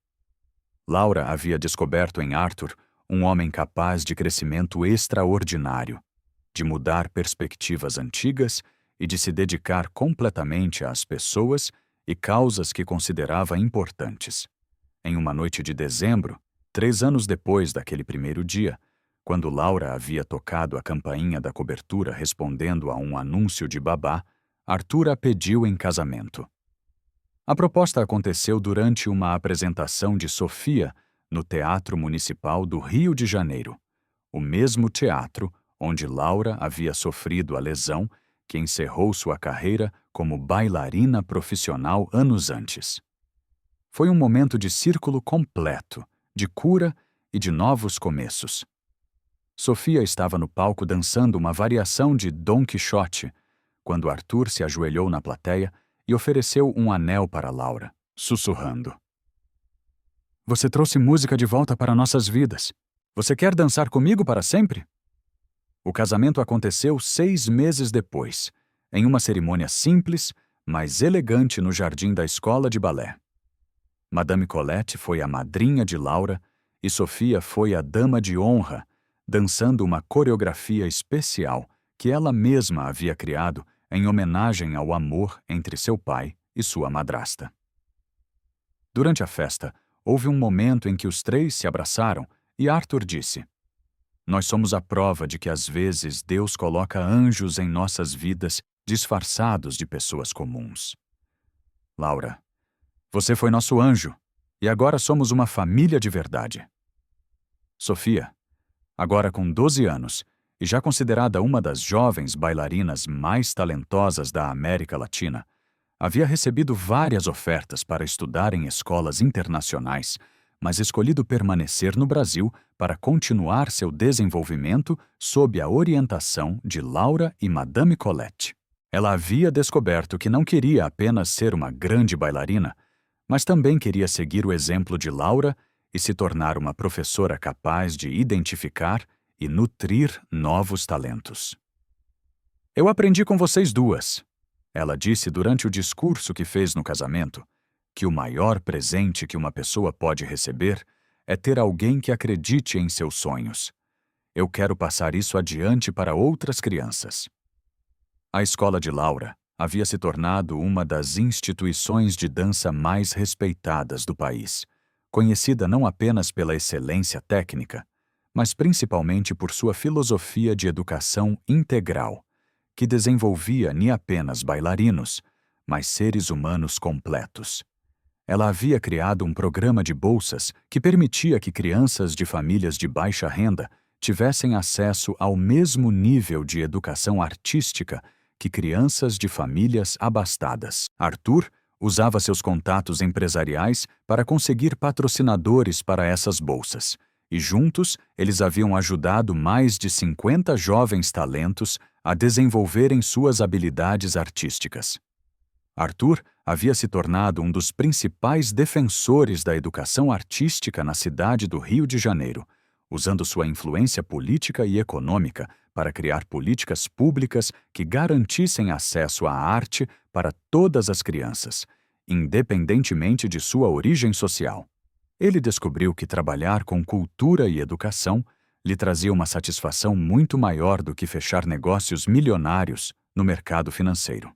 Laura havia descoberto em Arthur um homem capaz de crescimento extraordinário, de mudar perspectivas antigas e de se dedicar completamente às pessoas e causas que considerava importantes. Em uma noite de dezembro, 3 anos depois daquele primeiro dia, quando Laura havia tocado a campainha da cobertura respondendo a um anúncio de babá, Arthur a pediu em casamento. A proposta aconteceu durante uma apresentação de Sofia no Teatro Municipal do Rio de Janeiro, o mesmo teatro onde Laura havia sofrido a lesão que encerrou sua carreira como bailarina profissional anos antes. Foi um momento de círculo completo, de cura e de novos começos. Sofia estava no palco dançando uma variação de Dom Quixote, quando Arthur se ajoelhou na plateia e ofereceu um anel para Laura, sussurrando: "Você trouxe música de volta para nossas vidas. Você quer dançar comigo para sempre?" O casamento aconteceu 6 meses depois, em uma cerimônia simples, mas elegante no jardim da escola de balé. Madame Colette foi a madrinha de Laura e Sofia foi a dama de honra, dançando uma coreografia especial que ela mesma havia criado em homenagem ao amor entre seu pai e sua madrasta. Durante a festa, houve um momento em que os 3 se abraçaram e Arthur disse: "Nós somos a prova de que às vezes Deus coloca anjos em nossas vidas disfarçados de pessoas comuns. Laura, você foi nosso anjo e agora somos uma família de verdade." Sofia, agora com 12 anos e já considerada uma das jovens bailarinas mais talentosas da América Latina, havia recebido várias ofertas para estudar em escolas internacionais, mas escolhido permanecer no Brasil para continuar seu desenvolvimento sob a orientação de Laura e Madame Colette. Ela havia descoberto que não queria apenas ser uma grande bailarina, mas também queria seguir o exemplo de Laura e se tornar uma professora capaz de identificar e nutrir novos talentos. Eu aprendi com vocês duas. Ela disse durante o discurso que fez no casamento que o maior presente que uma pessoa pode receber é ter alguém que acredite em seus sonhos. Eu quero passar isso adiante para outras crianças. A escola de Laura havia se tornado uma das instituições de dança mais respeitadas do país, conhecida não apenas pela excelência técnica, mas principalmente por sua filosofia de educação integral, que desenvolvia nem apenas bailarinos, mas seres humanos completos. Ela havia criado um programa de bolsas que permitia que crianças de famílias de baixa renda tivessem acesso ao mesmo nível de educação artística que crianças de famílias abastadas. Arthur usava seus contatos empresariais para conseguir patrocinadores para essas bolsas, e juntos eles haviam ajudado mais de 50 jovens talentos a desenvolverem suas habilidades artísticas. Arthur havia se tornado um dos principais defensores da educação artística na cidade do Rio de Janeiro, usando sua influência política e econômica para criar políticas públicas que garantissem acesso à arte para todas as crianças, independentemente de sua origem social. Ele descobriu que trabalhar com cultura e educação lhe trazia uma satisfação muito maior do que fechar negócios milionários no mercado financeiro.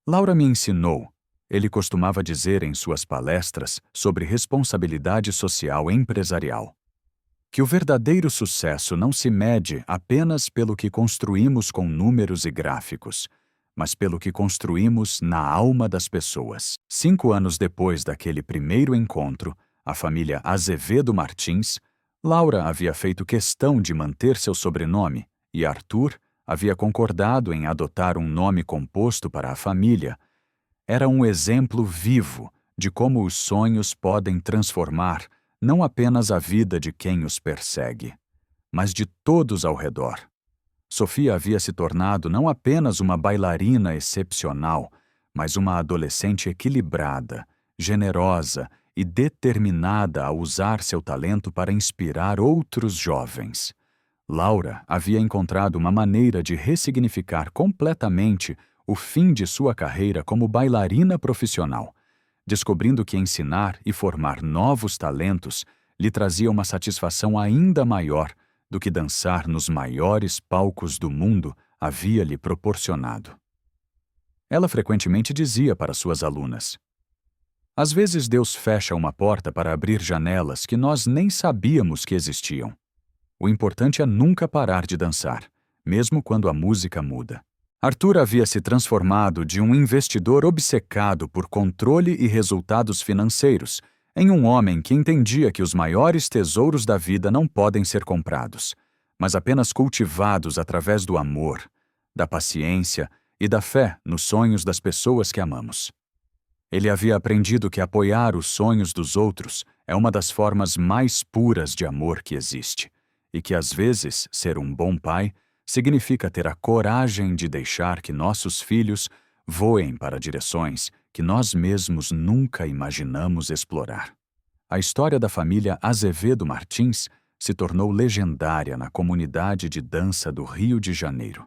Laura me ensinou, ele costumava dizer em suas palestras sobre responsabilidade social empresarial, que o verdadeiro sucesso não se mede apenas pelo que construímos com números e gráficos, mas pelo que construímos na alma das pessoas. 5 anos depois daquele primeiro encontro, a família Azevedo Martins, Laura havia feito questão de manter seu sobrenome e Arthur havia concordado em adotar um nome composto para a família. Era um exemplo vivo de como os sonhos podem transformar não apenas a vida de quem os persegue, mas de todos ao redor. Sofia havia se tornado não apenas uma bailarina excepcional, mas uma adolescente equilibrada, generosa e determinada a usar seu talento para inspirar outros jovens. Laura havia encontrado uma maneira de ressignificar completamente o fim de sua carreira como bailarina profissional, descobrindo que ensinar e formar novos talentos lhe trazia uma satisfação ainda maior do que dançar nos maiores palcos do mundo havia lhe proporcionado. Ela frequentemente dizia para suas alunas: "Às vezes Deus fecha uma porta para abrir janelas que nós nem sabíamos que existiam. O importante é nunca parar de dançar, mesmo quando a música muda." Arthur havia se transformado de um investidor obcecado por controle e resultados financeiros em um homem que entendia que os maiores tesouros da vida não podem ser comprados, mas apenas cultivados através do amor, da paciência e da fé nos sonhos das pessoas que amamos. Ele havia aprendido que apoiar os sonhos dos outros é uma das formas mais puras de amor que existe, e que às vezes ser um bom pai significa ter a coragem de deixar que nossos filhos voem para direções que nós mesmos nunca imaginamos explorar. A história da família Azevedo Martins se tornou legendária na comunidade de dança do Rio de Janeiro,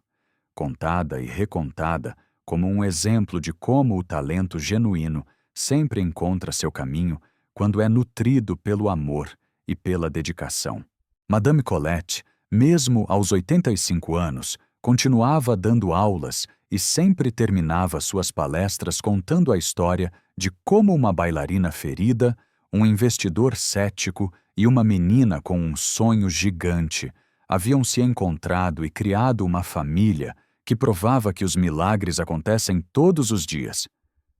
contada e recontada como um exemplo de como o talento genuíno sempre encontra seu caminho quando é nutrido pelo amor e pela dedicação. Madame Colette, mesmo aos 85 anos, continuava dando aulas e sempre terminava suas palestras contando a história de como uma bailarina ferida, um investidor cético e uma menina com um sonho gigante haviam se encontrado e criado uma família que provava que os milagres acontecem todos os dias,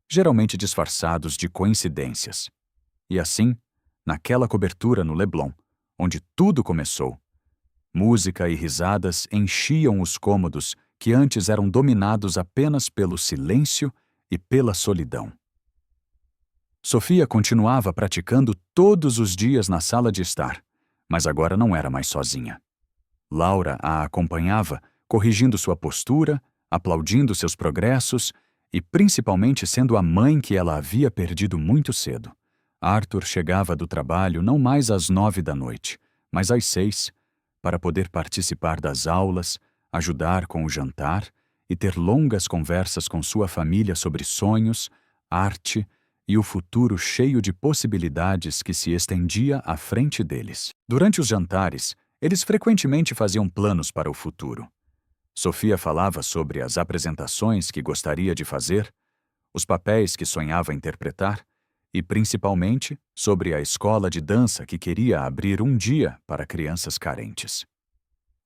geralmente disfarçados de coincidências. E assim, naquela cobertura no Leblon, onde tudo começou, música e risadas enchiam os cômodos que antes eram dominados apenas pelo silêncio e pela solidão. Sofia continuava praticando todos os dias na sala de estar, mas agora não era mais sozinha. Laura a acompanhava, corrigindo sua postura, aplaudindo seus progressos e principalmente sendo a mãe que ela havia perdido muito cedo. Arthur chegava do trabalho não mais às 9 da noite, mas às 6, para poder participar das aulas, ajudar com o jantar e ter longas conversas com sua família sobre sonhos, arte e o futuro cheio de possibilidades que se estendia à frente deles. Durante os jantares, eles frequentemente faziam planos para o futuro. Sofia falava sobre as apresentações que gostaria de fazer, os papéis que sonhava interpretar e, principalmente, sobre a escola de dança que queria abrir um dia para crianças carentes.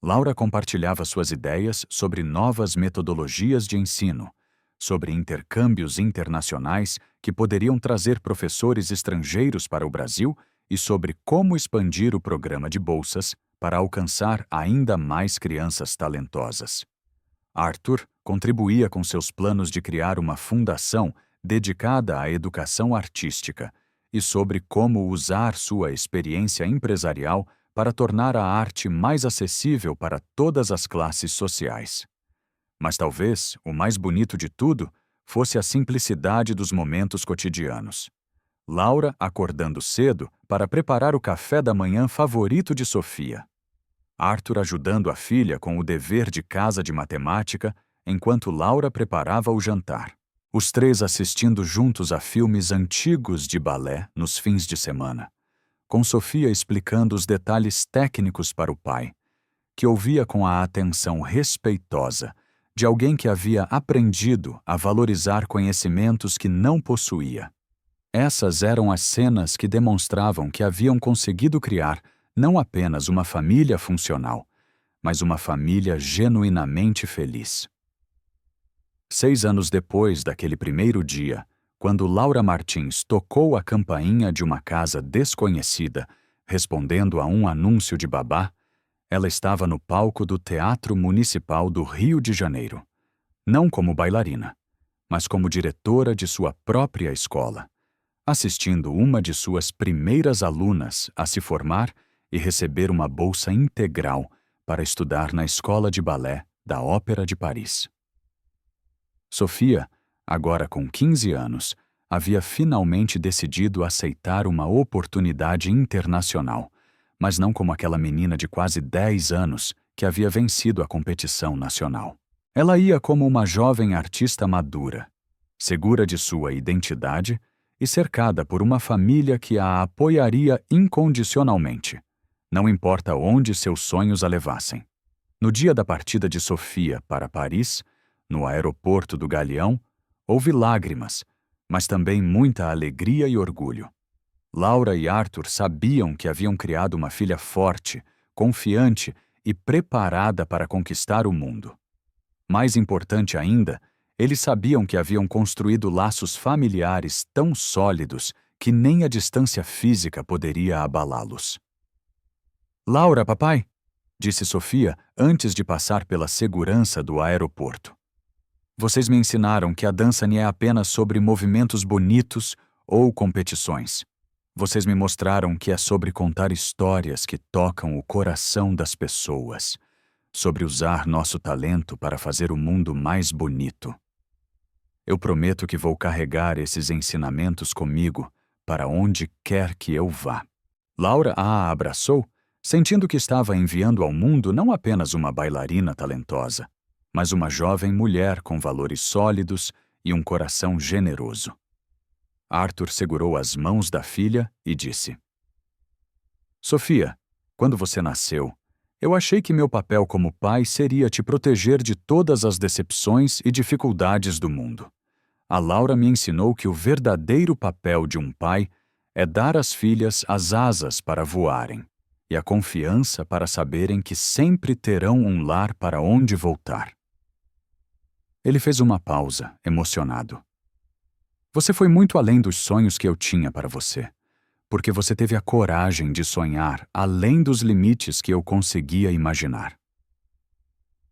Laura compartilhava suas ideias sobre novas metodologias de ensino, sobre intercâmbios internacionais que poderiam trazer professores estrangeiros para o Brasil e sobre como expandir o programa de bolsas para alcançar ainda mais crianças talentosas. Arthur contribuía com seus planos de criar uma fundação dedicada à educação artística e sobre como usar sua experiência empresarial para tornar a arte mais acessível para todas as classes sociais. Mas talvez o mais bonito de tudo fosse a simplicidade dos momentos cotidianos. Laura acordando cedo para preparar o café da manhã favorito de Sofia. Arthur ajudando a filha com o dever de casa de matemática, enquanto Laura preparava o jantar. Os três assistindo juntos a filmes antigos de balé nos fins de semana, com Sofia explicando os detalhes técnicos para o pai, que ouvia com a atenção respeitosa de alguém que havia aprendido a valorizar conhecimentos que não possuía. Essas eram as cenas que demonstravam que haviam conseguido criar não apenas uma família funcional, mas uma família genuinamente feliz. 6 anos depois daquele primeiro dia, quando Laura Martins tocou a campainha de uma casa desconhecida, respondendo a um anúncio de babá, ela estava no palco do Teatro Municipal do Rio de Janeiro, não como bailarina, mas como diretora de sua própria escola, assistindo uma de suas primeiras alunas a se formar e receber uma bolsa integral para estudar na Escola de Balé da Ópera de Paris. Sofia, agora com 15 anos, havia finalmente decidido aceitar uma oportunidade internacional, mas não como aquela menina de quase 10 anos que havia vencido a competição nacional. Ela ia como uma jovem artista madura, segura de sua identidade e cercada por uma família que a apoiaria incondicionalmente, não importa onde seus sonhos a levassem. No dia da partida de Sofia para Paris, no aeroporto do Galeão, houve lágrimas, mas também muita alegria e orgulho. Laura e Arthur sabiam que haviam criado uma filha forte, confiante e preparada para conquistar o mundo. Mais importante ainda, eles sabiam que haviam construído laços familiares tão sólidos que nem a distância física poderia abalá-los. "Laura, papai", disse Sofia antes de passar pela segurança do aeroporto. "Vocês me ensinaram que a dança não é apenas sobre movimentos bonitos ou competições. Vocês me mostraram que é sobre contar histórias que tocam o coração das pessoas, sobre usar nosso talento para fazer o mundo mais bonito. Eu prometo que vou carregar esses ensinamentos comigo para onde quer que eu vá." Laura a abraçou, sentindo que estava enviando ao mundo não apenas uma bailarina talentosa, mas uma jovem mulher com valores sólidos e um coração generoso. Arthur segurou as mãos da filha e disse: "Sofia, quando você nasceu, eu achei que meu papel como pai seria te proteger de todas as decepções e dificuldades do mundo. A Laura me ensinou que o verdadeiro papel de um pai é dar às filhas as asas para voarem e a confiança para saberem que sempre terão um lar para onde voltar." Ele fez uma pausa, emocionado. "Você foi muito além dos sonhos que eu tinha para você, porque você teve a coragem de sonhar além dos limites que eu conseguia imaginar."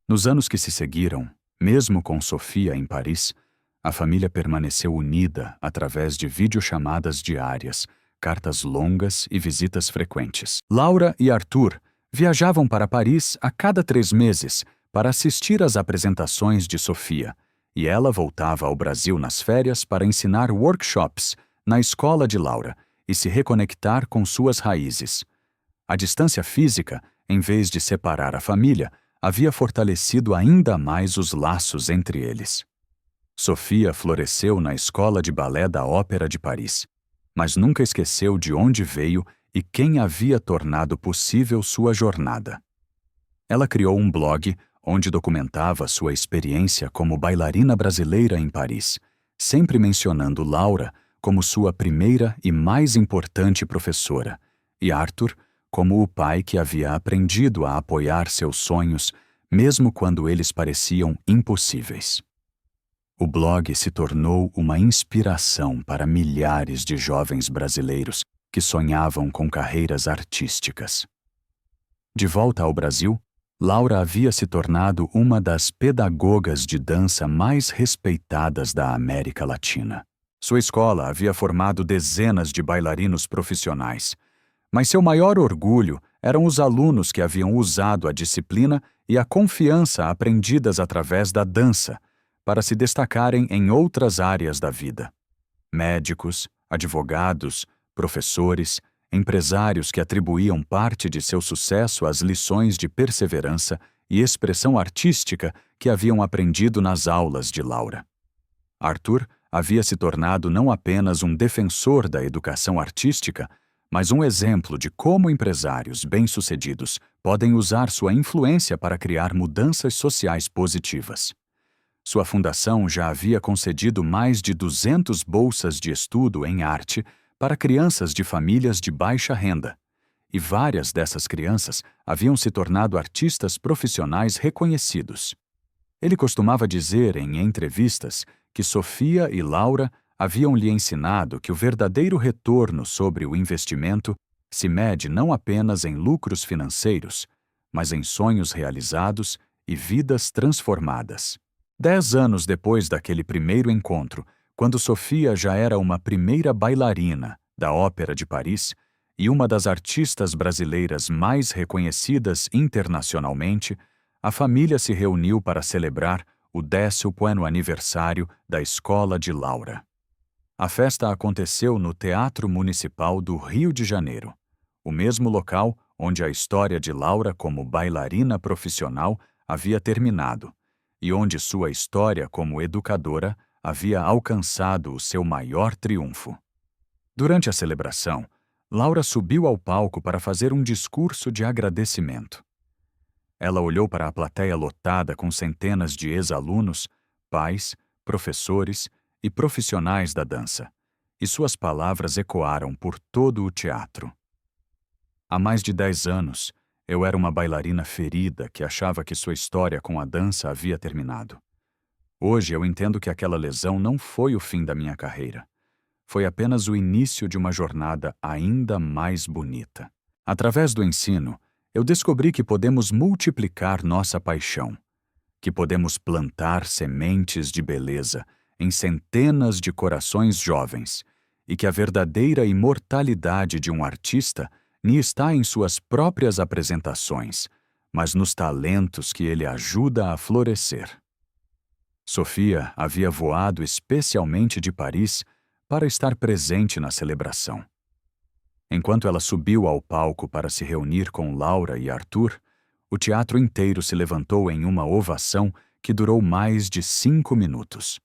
Nos anos que se seguiram, mesmo com Sofia em Paris, a família permaneceu unida através de videochamadas diárias, cartas longas e visitas frequentes. Laura e Arthur viajavam para Paris a cada 3 meses para assistir às apresentações de Sofia, e ela voltava ao Brasil nas férias para ensinar workshops na escola de Laura e se reconectar com suas raízes. A distância física, em vez de separar a família, havia fortalecido ainda mais os laços entre eles. Sofia floresceu na Escola de Balé da Ópera de Paris, mas nunca esqueceu de onde veio e quem havia tornado possível sua jornada. Ela criou um blog onde documentava sua experiência como bailarina brasileira em Paris, sempre mencionando Laura como sua primeira e mais importante professora, e Arthur como o pai que havia aprendido a apoiar seus sonhos, mesmo quando eles pareciam impossíveis. O blog se tornou uma inspiração para milhares de jovens brasileiros que sonhavam com carreiras artísticas. De volta ao Brasil, Laura havia se tornado uma das pedagogas de dança mais respeitadas da América Latina. Sua escola havia formado dezenas de bailarinos profissionais, mas seu maior orgulho eram os alunos que haviam usado a disciplina e a confiança aprendidas através da dança para se destacarem em outras áreas da vida. Médicos, advogados, professores, empresários que atribuíam parte de seu sucesso às lições de perseverança e expressão artística que haviam aprendido nas aulas de Laura. Arthur havia se tornado não apenas um defensor da educação artística, mas um exemplo de como empresários bem-sucedidos podem usar sua influência para criar mudanças sociais positivas. Sua fundação já havia concedido mais de 200 bolsas de estudo em arte para crianças de famílias de baixa renda, e várias dessas crianças haviam se tornado artistas profissionais reconhecidos. Ele costumava dizer em entrevistas que Sofia e Laura haviam lhe ensinado que o verdadeiro retorno sobre o investimento se mede não apenas em lucros financeiros, mas em sonhos realizados e vidas transformadas. 10 anos depois daquele primeiro encontro, quando Sofia já era uma primeira bailarina da Ópera de Paris e uma das artistas brasileiras mais reconhecidas internacionalmente, a família se reuniu para celebrar o 10º aniversário da Escola de Laura. A festa aconteceu no Teatro Municipal do Rio de Janeiro, o mesmo local onde a história de Laura como bailarina profissional havia terminado e onde sua história como educadora havia alcançado o seu maior triunfo. Durante a celebração, Laura subiu ao palco para fazer um discurso de agradecimento. Ela olhou para a plateia lotada com centenas de ex-alunos, pais, professores e profissionais da dança, e suas palavras ecoaram por todo o teatro. Há mais de 10 anos, eu era uma bailarina ferida que achava que sua história com a dança havia terminado. Hoje eu entendo que aquela lesão não foi o fim da minha carreira. Foi apenas o início de uma jornada ainda mais bonita. Através do ensino, eu descobri que podemos multiplicar nossa paixão, que podemos plantar sementes de beleza em centenas de corações jovens e que a verdadeira imortalidade de um artista nem está em suas próprias apresentações, mas nos talentos que ele ajuda a florescer. Sofia havia voado especialmente de Paris para estar presente na celebração. Enquanto ela subiu ao palco para se reunir com Laura e Arthur, o teatro inteiro se levantou em uma ovação que durou mais de 5 minutos.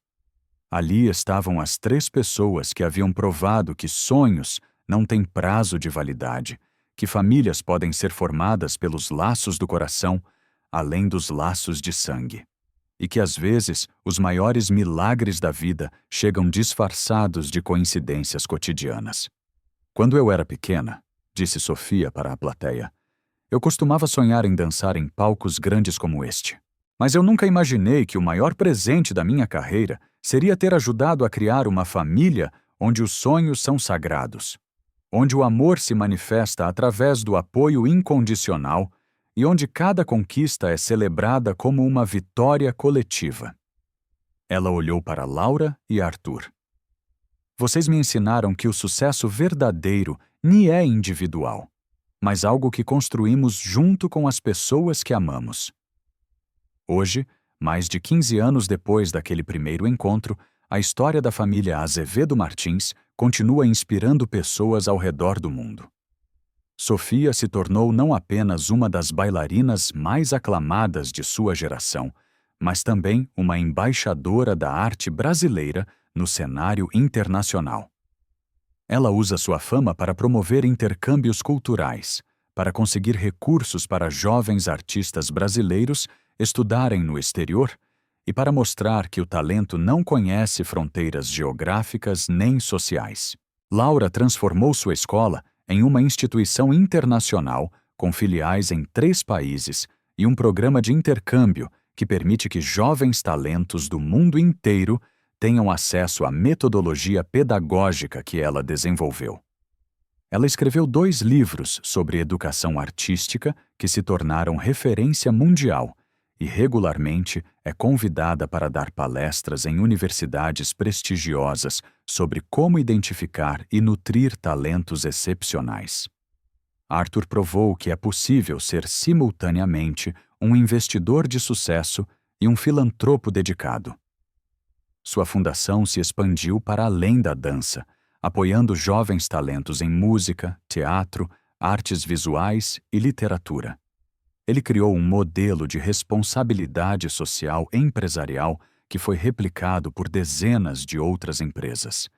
Ali estavam as 3 pessoas que haviam provado que sonhos não têm prazo de validade, que famílias podem ser formadas pelos laços do coração, além dos laços de sangue, e que às vezes os maiores milagres da vida chegam disfarçados de coincidências cotidianas. Quando eu era pequena, disse Sofia para a plateia, eu costumava sonhar em dançar em palcos grandes como este. Mas eu nunca imaginei que o maior presente da minha carreira seria ter ajudado a criar uma família onde os sonhos são sagrados, onde o amor se manifesta através do apoio incondicional e onde cada conquista é celebrada como uma vitória coletiva. Ela olhou para Laura e Arthur. Vocês me ensinaram que o sucesso verdadeiro nem é individual, mas algo que construímos junto com as pessoas que amamos. Hoje, mais de 15 anos depois daquele primeiro encontro, a história da família Azevedo Martins continua inspirando pessoas ao redor do mundo. Sofia se tornou não apenas uma das bailarinas mais aclamadas de sua geração, mas também uma embaixadora da arte brasileira no cenário internacional. Ela usa sua fama para promover intercâmbios culturais, para conseguir recursos para jovens artistas brasileiros estudarem no exterior e para mostrar que o talento não conhece fronteiras geográficas nem sociais. Laura transformou sua escola em uma instituição internacional com filiais em 3 países e um programa de intercâmbio que permite que jovens talentos do mundo inteiro tenham acesso à metodologia pedagógica que ela desenvolveu. Ela escreveu 2 livros sobre educação artística que se tornaram referência mundial e regularmente é convidada para dar palestras em universidades prestigiosas sobre como identificar e nutrir talentos excepcionais. Arthur provou que é possível ser simultaneamente um investidor de sucesso e um filantropo dedicado. Sua fundação se expandiu para além da dança, apoiando jovens talentos em música, teatro, artes visuais e literatura. Ele criou um modelo de responsabilidade social empresarial que foi replicado por dezenas de outras empresas,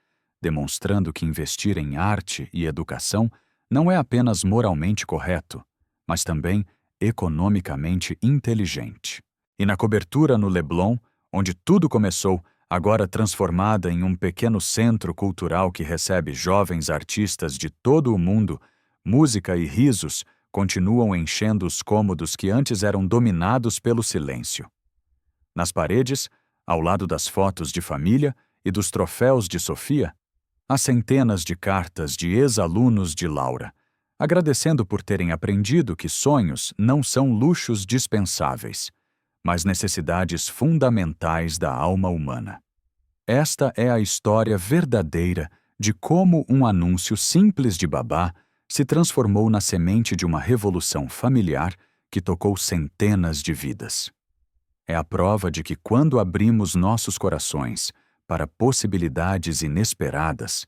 demonstrando que investir em arte e educação não é apenas moralmente correto, mas também economicamente inteligente. E na cobertura no Leblon, onde tudo começou, agora transformada em um pequeno centro cultural que recebe jovens artistas de todo o mundo, música e risos continuam enchendo os cômodos que antes eram dominados pelo silêncio. Nas paredes, ao lado das fotos de família e dos troféus de Sofia, há centenas de cartas de ex-alunos de Laura, agradecendo por terem aprendido que sonhos não são luxos dispensáveis, mas necessidades fundamentais da alma humana. Esta é a história verdadeira de como um anúncio simples de babá se transformou na semente de uma revolução familiar que tocou centenas de vidas. É a prova de que quando abrimos nossos corações para possibilidades inesperadas,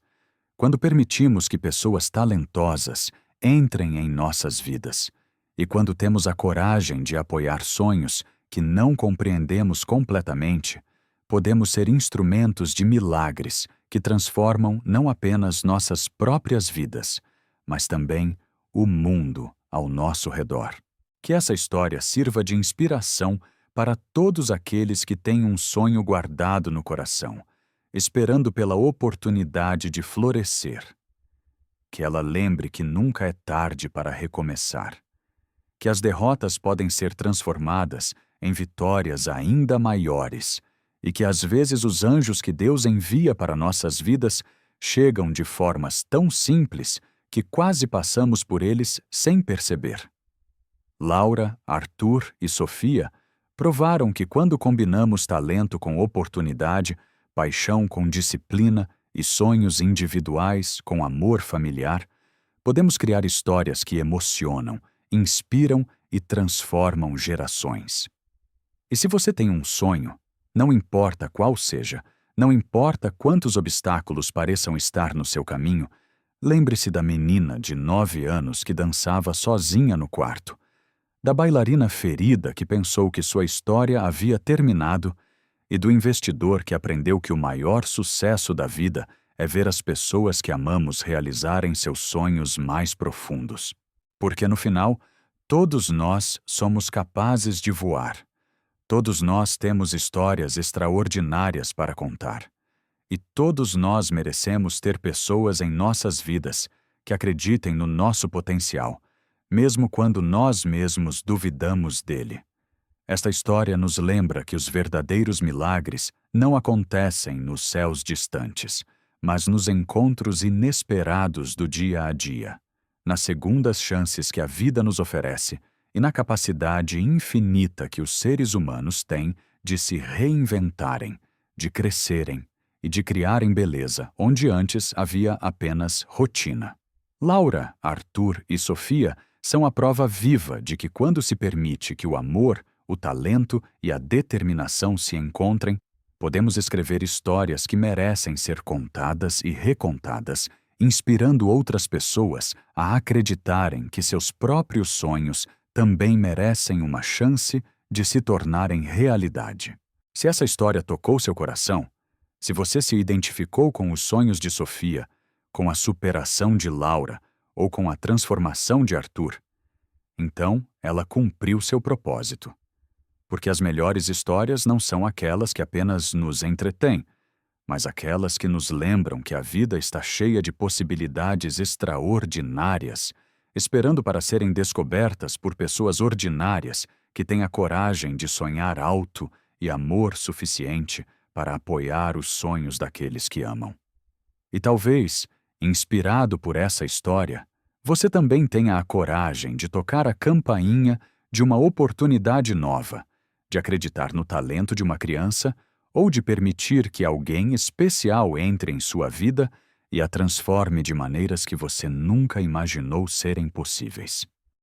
quando permitimos que pessoas talentosas entrem em nossas vidas e quando temos a coragem de apoiar sonhos que não compreendemos completamente, podemos ser instrumentos de milagres que transformam não apenas nossas próprias vidas, mas também o mundo ao nosso redor. Que essa história sirva de inspiração para todos aqueles que têm um sonho guardado no coração, esperando pela oportunidade de florescer. Que ela lembre que nunca é tarde para recomeçar. Que as derrotas podem ser transformadas em vitórias ainda maiores e que às vezes os anjos que Deus envia para nossas vidas chegam de formas tão simples que quase passamos por eles sem perceber. Laura, Arthur e Sofia provaram que quando combinamos talento com oportunidade, paixão com disciplina e sonhos individuais com amor familiar, podemos criar histórias que emocionam, inspiram e transformam gerações. E se você tem um sonho, não importa qual seja, não importa quantos obstáculos pareçam estar no seu caminho, lembre-se da menina de 9 anos que dançava sozinha no quarto, da bailarina ferida que pensou que sua história havia terminado e do investidor que aprendeu que o maior sucesso da vida é ver as pessoas que amamos realizarem seus sonhos mais profundos. Porque no final, todos nós somos capazes de voar. Todos nós temos histórias extraordinárias para contar. E todos nós merecemos ter pessoas em nossas vidas que acreditem no nosso potencial, mesmo quando nós mesmos duvidamos dele. Esta história nos lembra que os verdadeiros milagres não acontecem nos céus distantes, mas nos encontros inesperados do dia a dia, nas segundas chances que a vida nos oferece e na capacidade infinita que os seres humanos têm de se reinventarem, de crescerem e de criarem beleza onde antes havia apenas rotina. Laura, Arthur e Sofia são a prova viva de que quando se permite que o amor, o talento e a determinação se encontrem, podemos escrever histórias que merecem ser contadas e recontadas, inspirando outras pessoas a acreditarem que seus próprios sonhos também merecem uma chance de se tornarem realidade. Se essa história tocou seu coração, se você se identificou com os sonhos de Sofia, com a superação de Laura ou com a transformação de Arthur, então ela cumpriu seu propósito. Porque as melhores histórias não são aquelas que apenas nos entretêm, mas aquelas que nos lembram que a vida está cheia de possibilidades extraordinárias, esperando para serem descobertas por pessoas ordinárias que têm a coragem de sonhar alto e amor suficiente para apoiar os sonhos daqueles que amam. E talvez, inspirado por essa história, você também tenha a coragem de tocar a campainha de uma oportunidade nova, de acreditar no talento de uma criança ou de permitir que alguém especial entre em sua vida e a transforme de maneiras que você nunca imaginou serem possíveis.